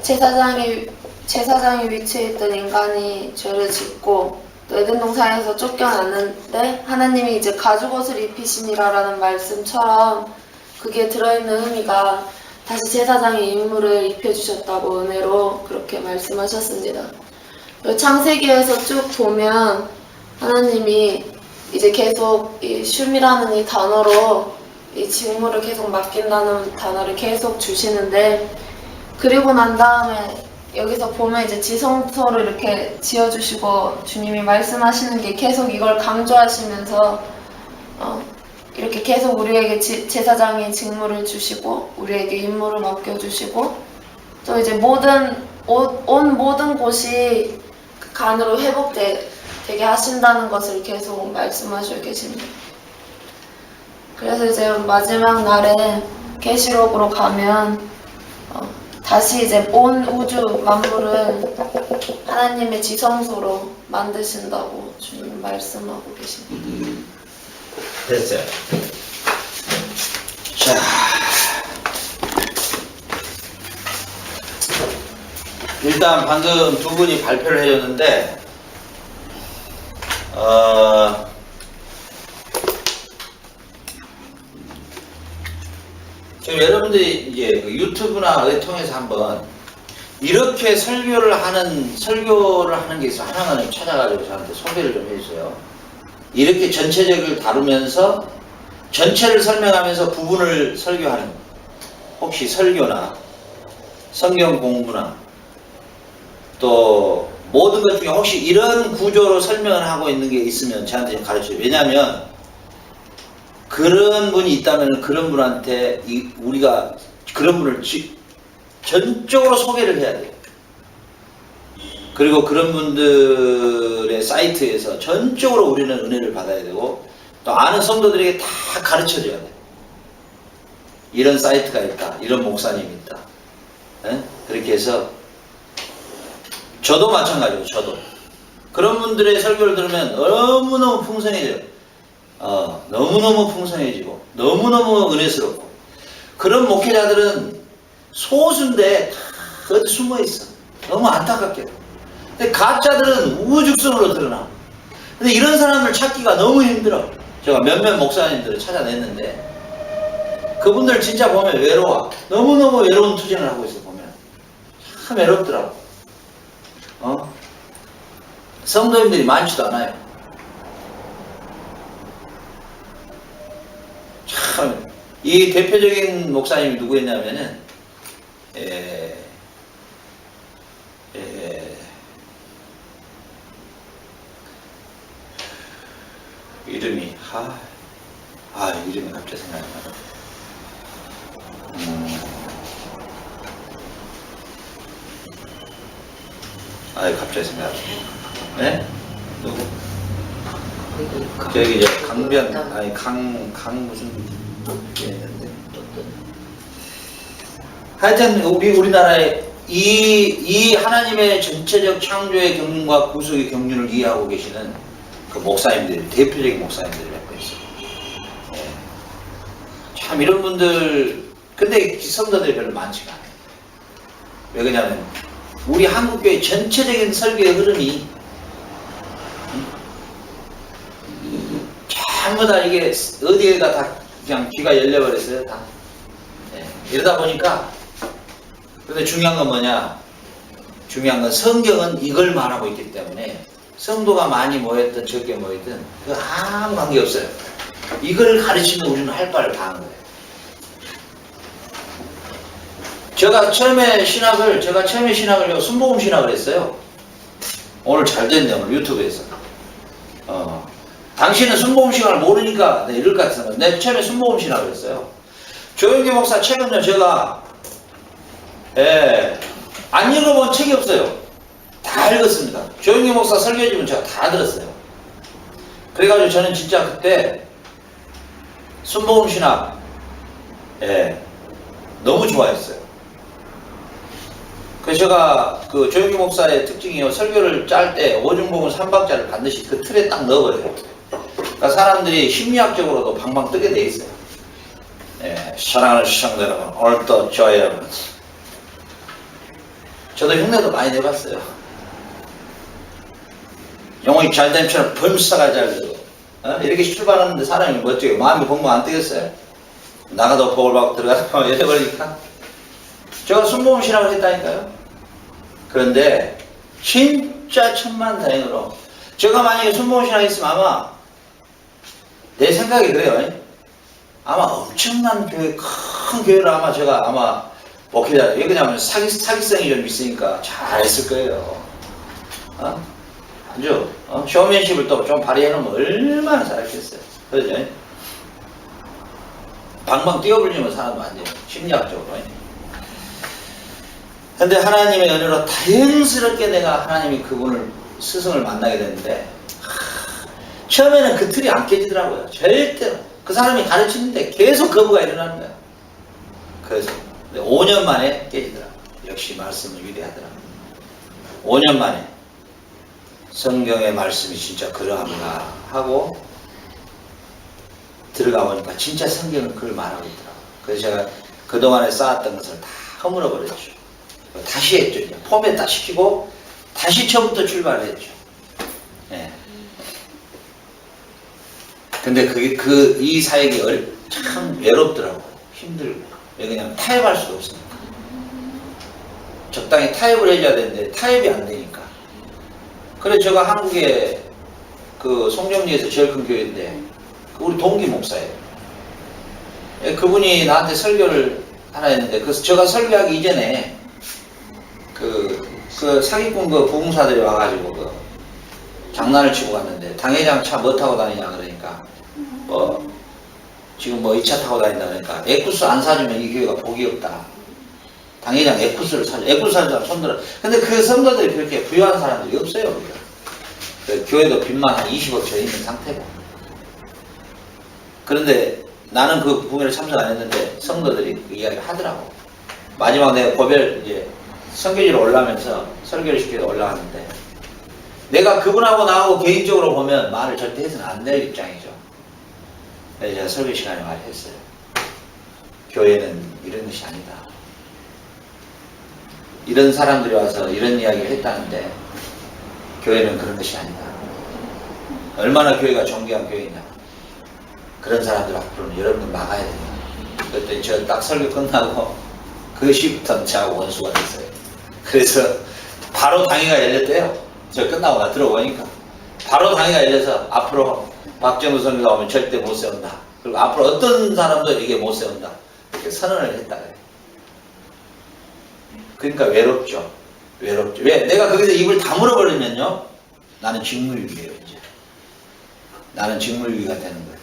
제사장의 위치에 있던 인간이 죄를 짓고 또 에덴 동산에서 쫓겨났는데 하나님이 이제 가죽옷을 입히시니라라는 말씀처럼 그게 들어있는 의미가 다시 제사장의 임무를 입혀주셨다고 은혜로 그렇게 말씀하셨습니다. 창세기에서 쭉 보면 하나님이 이제 계속 이 춤이라는 이 단어로 이 직무를 계속 맡긴다는 단어를 계속 주시는데, 그리고 난 다음에 여기서 보면 이제 지성소를 이렇게 지어주시고 주님이 말씀하시는 게 계속 이걸 강조하시면서 이렇게 계속 우리에게 제사장의 직무를 주시고 우리에게 임무를 맡겨주시고, 또 이제 온 모든 곳이 그 간으로 회복되게 하신다는 것을 계속 말씀하시고 계십니다. 그래서 이제 마지막 날에 계시록으로 가면 다시 이제 온 우주 만물을 하나님의 지성소로 만드신다고 주님 말씀하고 계십니다. 됐어요. 자, 일단 방금 두 분이 발표를 해줬는데, 지금 여러분들이 이제 그 유튜브나 어디 통해서 한번 이렇게 설교를 하는 게 있어. 하나만을 찾아가지고 저한테 소개를 좀 해주세요. 이렇게 전체적을 다루면서 전체를 설명하면서 부분을 설교하는, 혹시 설교나 성경 공부나 또 모든 것 중에 혹시 이런 구조로 설명을 하고 있는 게 있으면 저한테 좀 가르쳐줘요. 왜냐하면 그런 분이 있다면 그런 분한테 우리가 그런 분을 전적으로 소개를 해야 돼요. 그리고 그런 분들의 사이트에서 전적으로 우리는 은혜를 받아야 되고, 또 아는 성도들에게 다 가르쳐줘야 돼. 이런 사이트가 있다, 이런 목사님이 있다. 네? 그렇게 해서 저도 마찬가지고, 저도 그런 분들의 설교를 들으면 너무너무 풍성해져요. 너무너무 풍성해지고 너무너무 은혜스럽고, 그런 목회자들은 소수인데 다 어디 숨어있어. 너무 안타깝게. 근데 가짜들은 우후죽순으로 드러나. 근데 이런 사람을 찾기가 너무 힘들어. 제가 몇몇 목사님들을 찾아냈는데 그분들 진짜 보면 외로워. 너무너무 외로운 투쟁을 하고 있어. 보면 참 외롭더라고. 성도님들이 많지도 않아요. 참, 이 대표적인 목사님이 누구였냐면은, 이름이, 이름이 갑자기 생각이 안 나. 갑자기 생각이 안 나. 네? 누구? 저기 이제 강변, 강 무슨 게 있는데. 하여튼 우리나라에 이 하나님의 전체적 창조의 경륜과 구속의 경륜을 이해하고 계시는 그 목사님들, 대표적인 목사님들이 몇 분 있어요. 네. 참 이런 분들, 근데 성도들이 별로 많지가 않아요. 왜 그러냐면 우리 한국교회 전체적인 설교의 흐름이 전부 다 이게 어디에다 다 그냥 귀가 열려버렸어요. 다. 네. 이러다 보니까, 근데 중요한 건 뭐냐? 중요한 건 성경은 이걸 말하고 있기 때문에 성도가 많이 모였든 적게 모였든 그 아무 관계 없어요. 이걸 가르치면 우리는 할 바를 다 하는 거예요. 제가 처음에 신학을 순복음 신학을 했어요. 오늘 잘 됐네, 오늘 유튜브에서. 당신은 순복음 신학을 모르니까 이럴 것 같아서 내가 처음에 순복음 신학을 했어요. 조영기 목사 책은요, 제가 안 읽어본 책이 없어요. 다 읽었습니다. 조영기 목사 설교해주면 제가 다 들었어요. 그래가지고 저는 진짜 그때 순복음 신학 너무 좋아했어요. 그래서 제가 그 조영기 목사의 특징이요, 설교를 짤 때 오중복음 3박자를 반드시 그 틀에 딱 넣어버려요. 그러니까 사람들이 심리학적으로도 방방 뜨게 돼 있어요. 사랑하는 시청자 여러분, 오늘도 저희 여러분, 저도 흉내도 많이 내봤어요. 영혼이 잘됨처럼 범사가 잘 되고, 이렇게 출발하는데 사람이 멋지게 마음이 공부 안 뜨겠어요? 나가도 복을 받고 들어가도 이래버리니까. 제가 순복음 신학을 했다니까요. 그런데 진짜 천만다행으로 제가 만약에 순복음 신학을 했으면 아마 내 생각이 그래요. 아마 엄청난 교회, 큰 교회를 아마 제가 아마 목회자, 왜 그러냐면 사기성이 좀 있으니까 잘했을 거예요. 아주, 쇼맨십을 또 좀 발휘해놓으면 얼마나 잘했겠어요. 그러죠? 방방 뛰어불리면 사람도 안 돼요. 심리학적으로. 근데 하나님의 은혜로 다행스럽게 내가 하나님이 그분을, 스승을 만나게 됐는데, 처음에는 그 틀이 안 깨지더라고요. 절대로. 그 사람이 가르치는데 계속 거부가 일어나는 거야. 그래서 5년 만에 깨지더라고요. 역시 말씀은 위대하더라고요. 5년 만에 성경의 말씀이 진짜 그러한가 하고 들어가 보니까 진짜 성경은 그걸 말하고 있더라고요. 그래서 제가 그동안에 쌓았던 것을 다 허물어 버렸죠. 다시 했죠. 포맷 시키고 다시 처음부터 출발을 했죠. 네. 근데 이 사역이 참 외롭더라고요. 힘들고. 왜 그냥 타협할 수가 없으니까. 적당히 타협을 해줘야 되는데 타협이 안 되니까. 그래서 제가 한국에 그 송정리에서 제일 큰 교회인데 우리 동기 목사예요. 그분이 설교를 하나 했는데 그래서 제가 설교하기 이전에 그 사기꾼 그 부흥사들이 와가지고 장난을 치고 갔는데 당회장 차 뭐 타고 다니냐 그러니까 지금 2차 타고 다닌다 그러니까 에쿠스 안 사주면 이 교회가 복이 없다. 당회장 에쿠스를 사줘. 에쿠스 사는 사람 손들어. 근데 그 성도들이 그렇게 부유한 사람들이 없어요. 그 교회도 빚만 한 20억 져 있는 상태고. 그런데 나는 그 부흥회를 참석 안 했는데 성도들이 그 이야기를 하더라고. 마지막 내가 고별 이제 선교지로 올라오면서 설교를 시켜서 올라왔는데 내가 그분하고 나하고 개인적으로 보면 말을 절대 해서는 안 될 입장이죠. 그래서 제가 설교 시간에 말했어요. 교회는 이런 것이 아니다. 이런 사람들이 와서 이런 이야기를 했다는데 교회는 그런 것이 아니다. 얼마나 교회가 존귀한 교회냐. 그런 사람들 앞으로는 여러분들 막아야 된다. 그랬더니 저 딱 설교 끝나고 그 시부터는 저하고 원수가 됐어요. 그래서 바로 당회가 열렸대요. 저 끝나고 나 들어보니까 바로 당회가 열려서 앞으로 박정우 선교가 오면 절대 못 세운다. 그리고 앞으로 어떤 사람도 이게 못 세운다. 이렇게 선언을 했다 그래요. 그러니까 외롭죠. 외롭죠. 왜? 내가 거기서 입을 다물어 버리면요. 나는 직무유기예요. 이제. 나는 직무유기가 되는 거예요.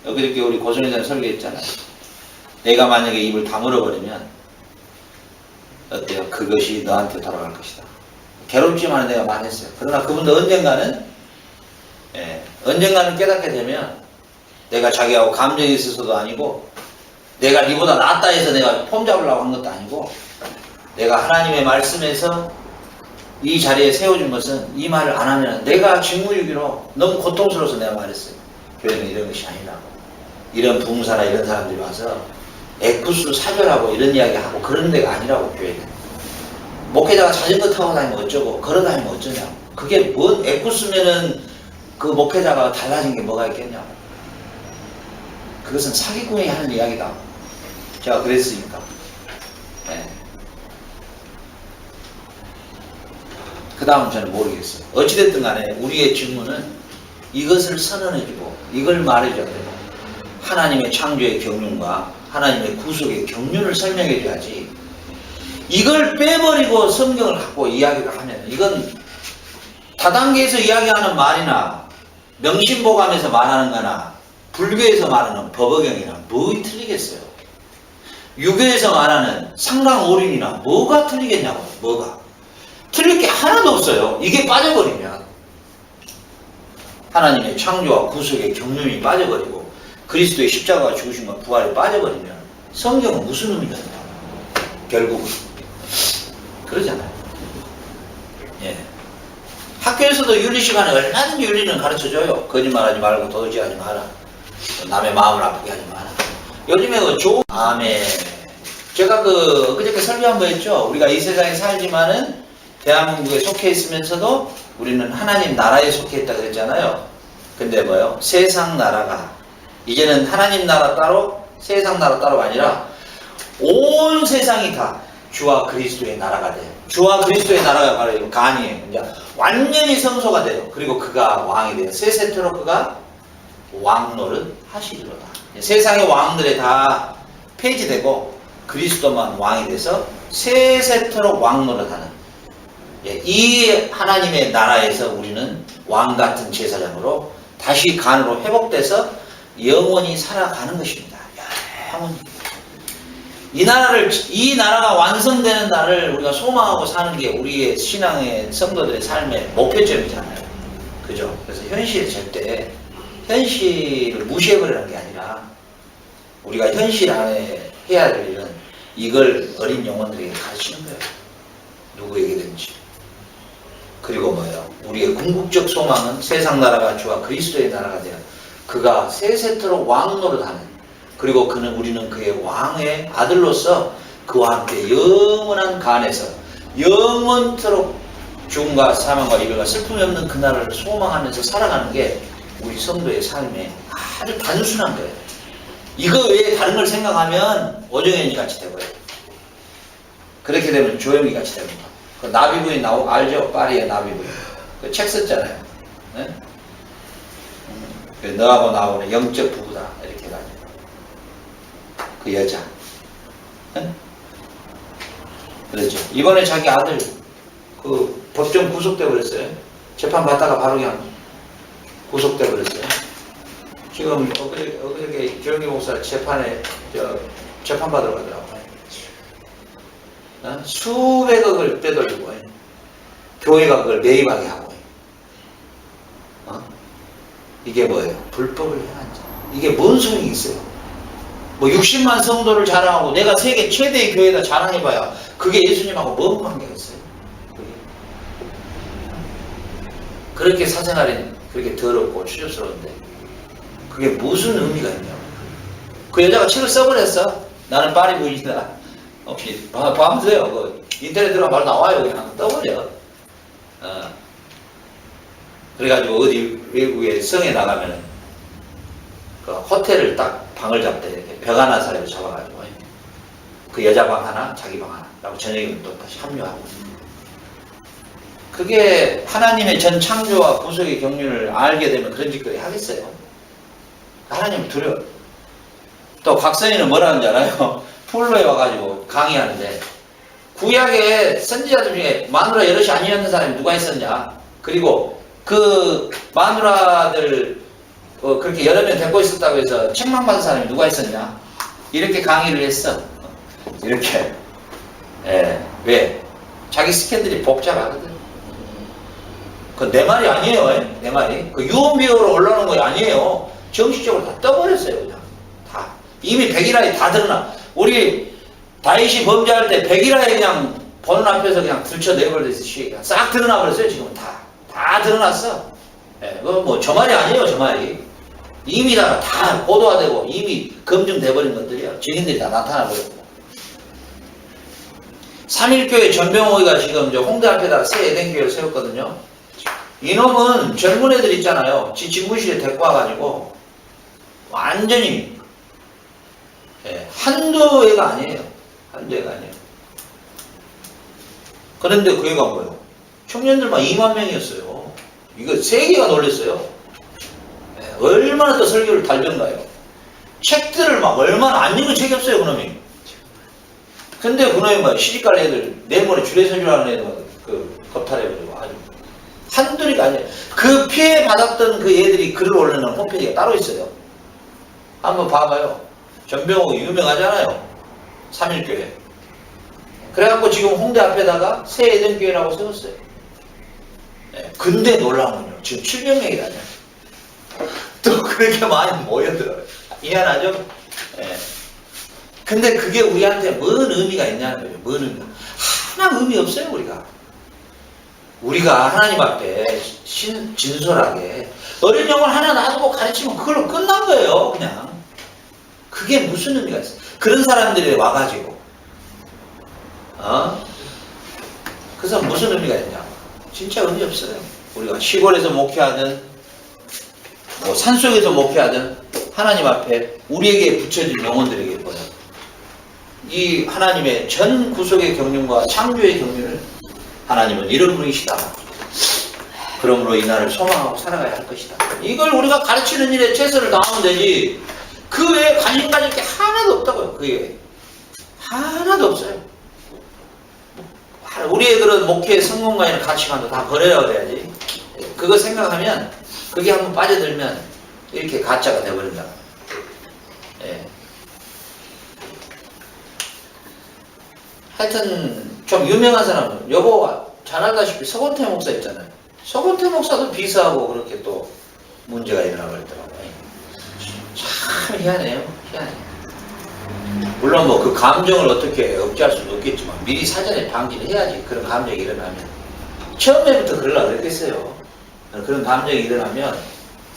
여기 이렇게 우리 고성회장 설교했잖아요. 내가 만약에 입을 다물어 버리면 어때요? 그것이 너한테 돌아갈 것이다. 괴롭지만 내가 말했어요. 그러나 그분도 언젠가는 깨닫게 되면 내가 자기하고 감정이 있어서도 아니고 내가 니보다 낫다 해서 내가 폼 잡으려고 한 것도 아니고 내가 하나님의 말씀에서 이 자리에 세워준 것은 이 말을 안 하면 내가 직무유기로 너무 고통스러워서 내가 말했어요. 교회는 이런 것이 아니라고. 이런 부흥사나 이런 사람들이 와서 에쿠스 사절하고 이런 이야기하고 그런 데가 아니라고. 교회는 목회자가 자전거 타고 다니면 어쩌고 걸어 다니면 어쩌냐고. 그게 뭔 에쿠스면은 그 목회자가 달라진 게 뭐가 있겠냐고. 그것은 사기꾼이 하는 이야기다. 제가 그랬으니까. 네. 그 다음은 저는 모르겠어요. 어찌됐든 간에 우리의 직무는 이것을 선언해주고 이걸 말해줘야 되고 하나님의 창조의 경륜과 하나님의 구속의 경륜을 설명해줘야지. 이걸 빼버리고 성경을 갖고 이야기를 하면 이건 다단계에서 이야기하는 말이나 명심보감에서 말하는 거나 불교에서 말하는 법어경이나 뭐가 틀리겠어요. 유교에서 말하는 상강오륜이나 뭐가 틀리겠냐고. 뭐가 틀릴 게 하나도 없어요. 이게 빠져버리면 하나님의 창조와 구속의 경륜이 빠져버리고 그리스도의 십자가가 죽으신 것 부활이 빠져버리면 성경은 무슨 의미가 있냐. 결국은 그러잖아요. 예. 학교에서도 윤리 시간에 얼마든지 윤리는 가르쳐줘요. 거짓말하지 말고 도지하지 마라. 남의 마음을 아프게 하지 마라. 요즘에 아멘. 제가 그저께 설교 한번 했죠. 우리가 이 세상에 살지만은 대한민국에 속해 있으면서도 우리는 하나님 나라에 속해 있다 그랬잖아요. 근데 뭐요? 세상 나라가 이제는 하나님 나라 따로 세상 나라 따로가 아니라 온 세상이 다 주와 그리스도의 나라가 돼요. 주와 그리스도의 나라가 바로 간이에요. 이제 완전히 성소가 돼요. 그리고 그가 왕이 돼요. 세세토록 그가 왕노릇 하시리로다. 세상의 왕들이 다 폐지되고 그리스도만 왕이 돼서 세세토록 왕 노릇하는, 이 하나님의 나라에서 우리는 왕 같은 제사장으로 다시 간으로 회복돼서 영원히 살아가는 것입니다. 영원히. 이 나라가 완성되는 날을 우리가 소망하고 사는 게 우리의 신앙의 성도들의 삶의 목표점이잖아요. 그죠? 그래서 현실에 절대 현실을 무시해버리는 게 아니라 우리가 현실 안에 해야 될 일은 이걸 어린 영혼들에게 가르치는 거예요. 누구에게든지. 그리고 뭐예요? 우리의 궁극적 소망은 세상 나라가 주와 그리스도의 나라가 되어 그가 세세토록 왕 노릇하는, 그리고 우리는 그의 왕의 아들로서 그와 함께 영원한 간에서 영원토록 죽음과 사망과 이별과 슬픔이 없는 그날을 소망하면서 살아가는 게 우리 성도의 삶에 아주 단순한 거예요. 이거 외에 다른 걸 생각하면 오정현이 같이 되고요. 그렇게 되면 조영이 같이 됩니다. 그 나비부인 알죠? 파리의 나비부인. 그 책 썼잖아요. 네? 너하고 나하고는 영적 부부다. 이렇게 해가지고. 그 여자. 네? 그렇죠. 이번에 자기 아들 그 법정 구속돼 버렸어요. 재판 받다가 바로 그냥 구속돼 버렸어요. 지금 어그저께 조영기 목사 재판에 재판 받으러 가더라고요. 수백억을 빼돌리고 교회가 그걸 매입하게 하고 이게 뭐예요? 불법을 행한 자. 이게 뭔 소용이 있어요? 뭐 60만 성도를 자랑하고 내가 세계 최대의 교회다 자랑해봐야 그게 예수님하고 뭔 관계가 있어요? 그렇게 사생활이 그렇게 더럽고 추접스러운데 그게 무슨 의미가 있냐고. 그 여자가 책을 써버렸어. 나는 파리 부인이다. 혹시 봐보세요. 그 인터넷 들어가 바로 나와요. 그냥 떠버려. 그래가지고 어디 외국에 성에 나가면은 그 호텔을 딱 방을 잡대. 이렇게 벽 하나 사이로 잡아가지고 그 여자 방 하나, 자기 방 하나. 라고 저녁에 또 다시 합류하고. 그게 하나님의 전 창조와 구속의 경륜을 알게 되면 그런 짓거리 하겠어요. 하나님 두려워. 또 각선이는 뭐라 하는지 알아요? 풀로에 와가지고 강의하는데 구약의 선지자들 중에 마누라 여럿이 아니었는 사람이 누가 있었냐? 그리고 그 마누라들 그렇게 여러 명 데리고 있었다고 해서 책망 받은 사람이 누가 있었냐? 이렇게 강의를 했어. 이렇게. 왜? 자기 스캔들이 복잡하거든. 그 내 말이 아니에요. 내 말이. 그 유언비어로 올라오는 거 아니에요. 정식적으로 다 떠버렸어요. 그냥. 다. 이미 백일하에 다 드러나. 우리 다윗이 범죄할 때 백일하에 그냥 보는 앞에서 그냥 들쳐내버리듯이 싹 드러나 버렸어요. 지금은 다 드러났어. 그거 뭐 저 말이 아니에요. 저 말이. 이미 다 보도화되고 이미 검증돼버린 것들이야. 증인들이 다 나타나버렸고. 3.1교회 전병호이가 지금 홍대 앞에다가 새 에덴교회를 세웠거든요. 이놈은 젊은 애들 있잖아요. 지 집무실에 데리고 와가지고 완전히 한두 애가 아니에요. 한두 애가 아니에요. 그런데 그 애가 뭐예요? 청년들만 2만 명이었어요. 이거 세계가 놀랐어요. 얼마나 더 설교를 달던가요. 책들을 막 얼마나 안 읽은 책이 없어요. 그놈이. 근데 그놈이 뭐 시집갈 애들 내일모레 주례선주라는 애들 그 겁탈해가지고 아주 한둘이가 아니에요. 그 피해 받았던 그 애들이 글을 올리는 홈페이지가 따로 있어요. 한번 봐봐요. 전병호 유명하잖아요. 3.1교회. 그래갖고 지금 홍대 앞에다가 새 에덴교회라고 세웠어요. 근데 놀라운 건요. 지금 700명이라뇨. 또 그렇게 많이 모여들어요. 미안하죠? 근데 그게 우리한테 뭔 의미가 있냐는 거예요. 뭔 의미가. 하나 의미 없어요, 우리가 하나님 앞에 진솔하게 어린 영혼 하나 놔두고 가르치면 그걸로 끝난 거예요. 그냥. 그게 무슨 의미가 있어요? 그런 사람들이 와가지고 그래서 무슨 의미가 있냐? 진짜 의미 없어요. 우리가 시골에서 목회하든 뭐 산속에서 목회하든 하나님 앞에 우리에게 붙여진 영혼들에게 보여. 이 하나님의 전 구속의 경륜과 창조의 경륜을 하나님은 이런 분이시다. 그러므로 이 날을 소망하고 살아가야 할 것이다. 이걸 우리가 가르치는 일에 최선을 다하면 되지. 그 외에 관심 가질 게 하나도 없다고요. 그 외에. 하나도 없어요. 우리 애들은 목회 성공관이나 가치관도 다 버려야 돼야지. 그거 생각하면 그게 한번 빠져들면 이렇게 가짜가 돼버린다. 예. 하여튼 좀 유명한 사람은 여보가 잘 알다시피 서건태 목사 있잖아요. 서건태 목사도 비서하고 그렇게 또 문제가 일어나고 있더라고요. 참 희한해요. 희한해. 물론 뭐 그 감정을 어떻게 억제할 수도 없겠지만 미리 사전에 방지를 해야지. 그런 감정이 일어나면 처음에부터 그러려고 그랬겠어요. 그런 감정이 일어나면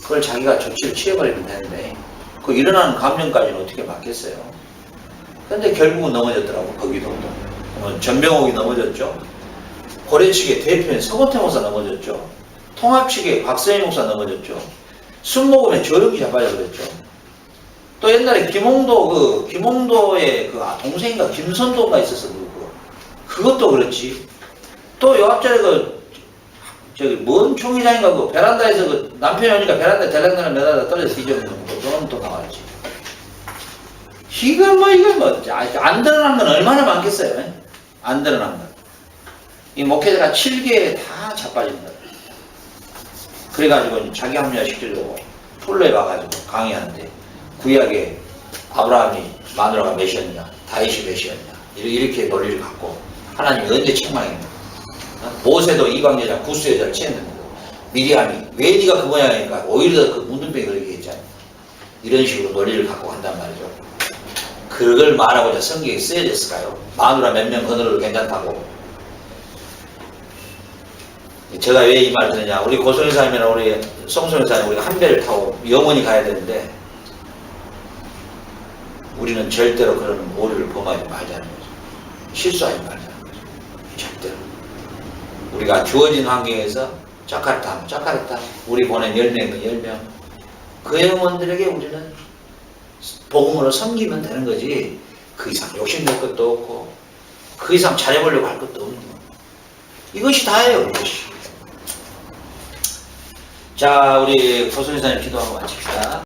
그걸 자기가 조치를 취해버리면 되는데 그 일어나는 감정까지는 어떻게 막겠어요. 근데 결국은 넘어졌더라고. 거기도 전병옥이 넘어졌죠. 고려 측의 대표인 서건태 목사 넘어졌죠. 통합 측의 박서희 목사 넘어졌죠. 술 먹으면 조용히 자빠져버렸죠. 또 옛날에 김홍도의 동생인가 김선도가 있었어. 그것도 그렇지. 또 요 앞자리 저기 뭔 총회장인가 베란다에서 남편이 오니까 베란다에 대랑단을 매달아 떨어져서 잊어먹는 거 그건 또 나왔지. 이건 안 드러난 건 얼마나 많겠어요. 안 드러난 건. 이 목회자가 7개에 다 자빠진 거예요. 그래가지고 자기 합리화 시키려고 풀로에 와가지고 강의하는데 구약에 아브라함이 마누라가 몇이었냐, 다윗이 몇이었냐 이렇게 논리를 갖고 하나님이 언제 책망했냐. 모세도 이방 여자 구스 여자를 취했는데 미리암이 왜 네가 그 모양이니까 오히려 더 그 문둥병이 그렇게 했잖아. 이런 식으로 논리를 갖고 한단 말이죠. 그걸 말하고자 성경에 쓰여졌을까요? 마누라 몇 명 거느려도 괜찮다고. 제가 왜 이 말을 드느냐. 우리 고성의사님이나 우리 송송의사님 우리가 한 배를 타고 영원히 가야 되는데 우리는 절대로 그런 오류를 범하지 말자는 거죠. 실수하지 말자는 거죠. 절대로. 우리가 주어진 환경에서 자카르타 하면 자카르타, 우리 보낸 10명이면 10명. 그 영혼들에게 우리는 복음으로 섬기면 되는 거지. 그 이상 욕심낼 것도 없고 그 이상 잘해보려고 할 것도 없는 거. 이것이 다예요. 이것이. 자, 우리 고성희사님 기도하고 마칩시다.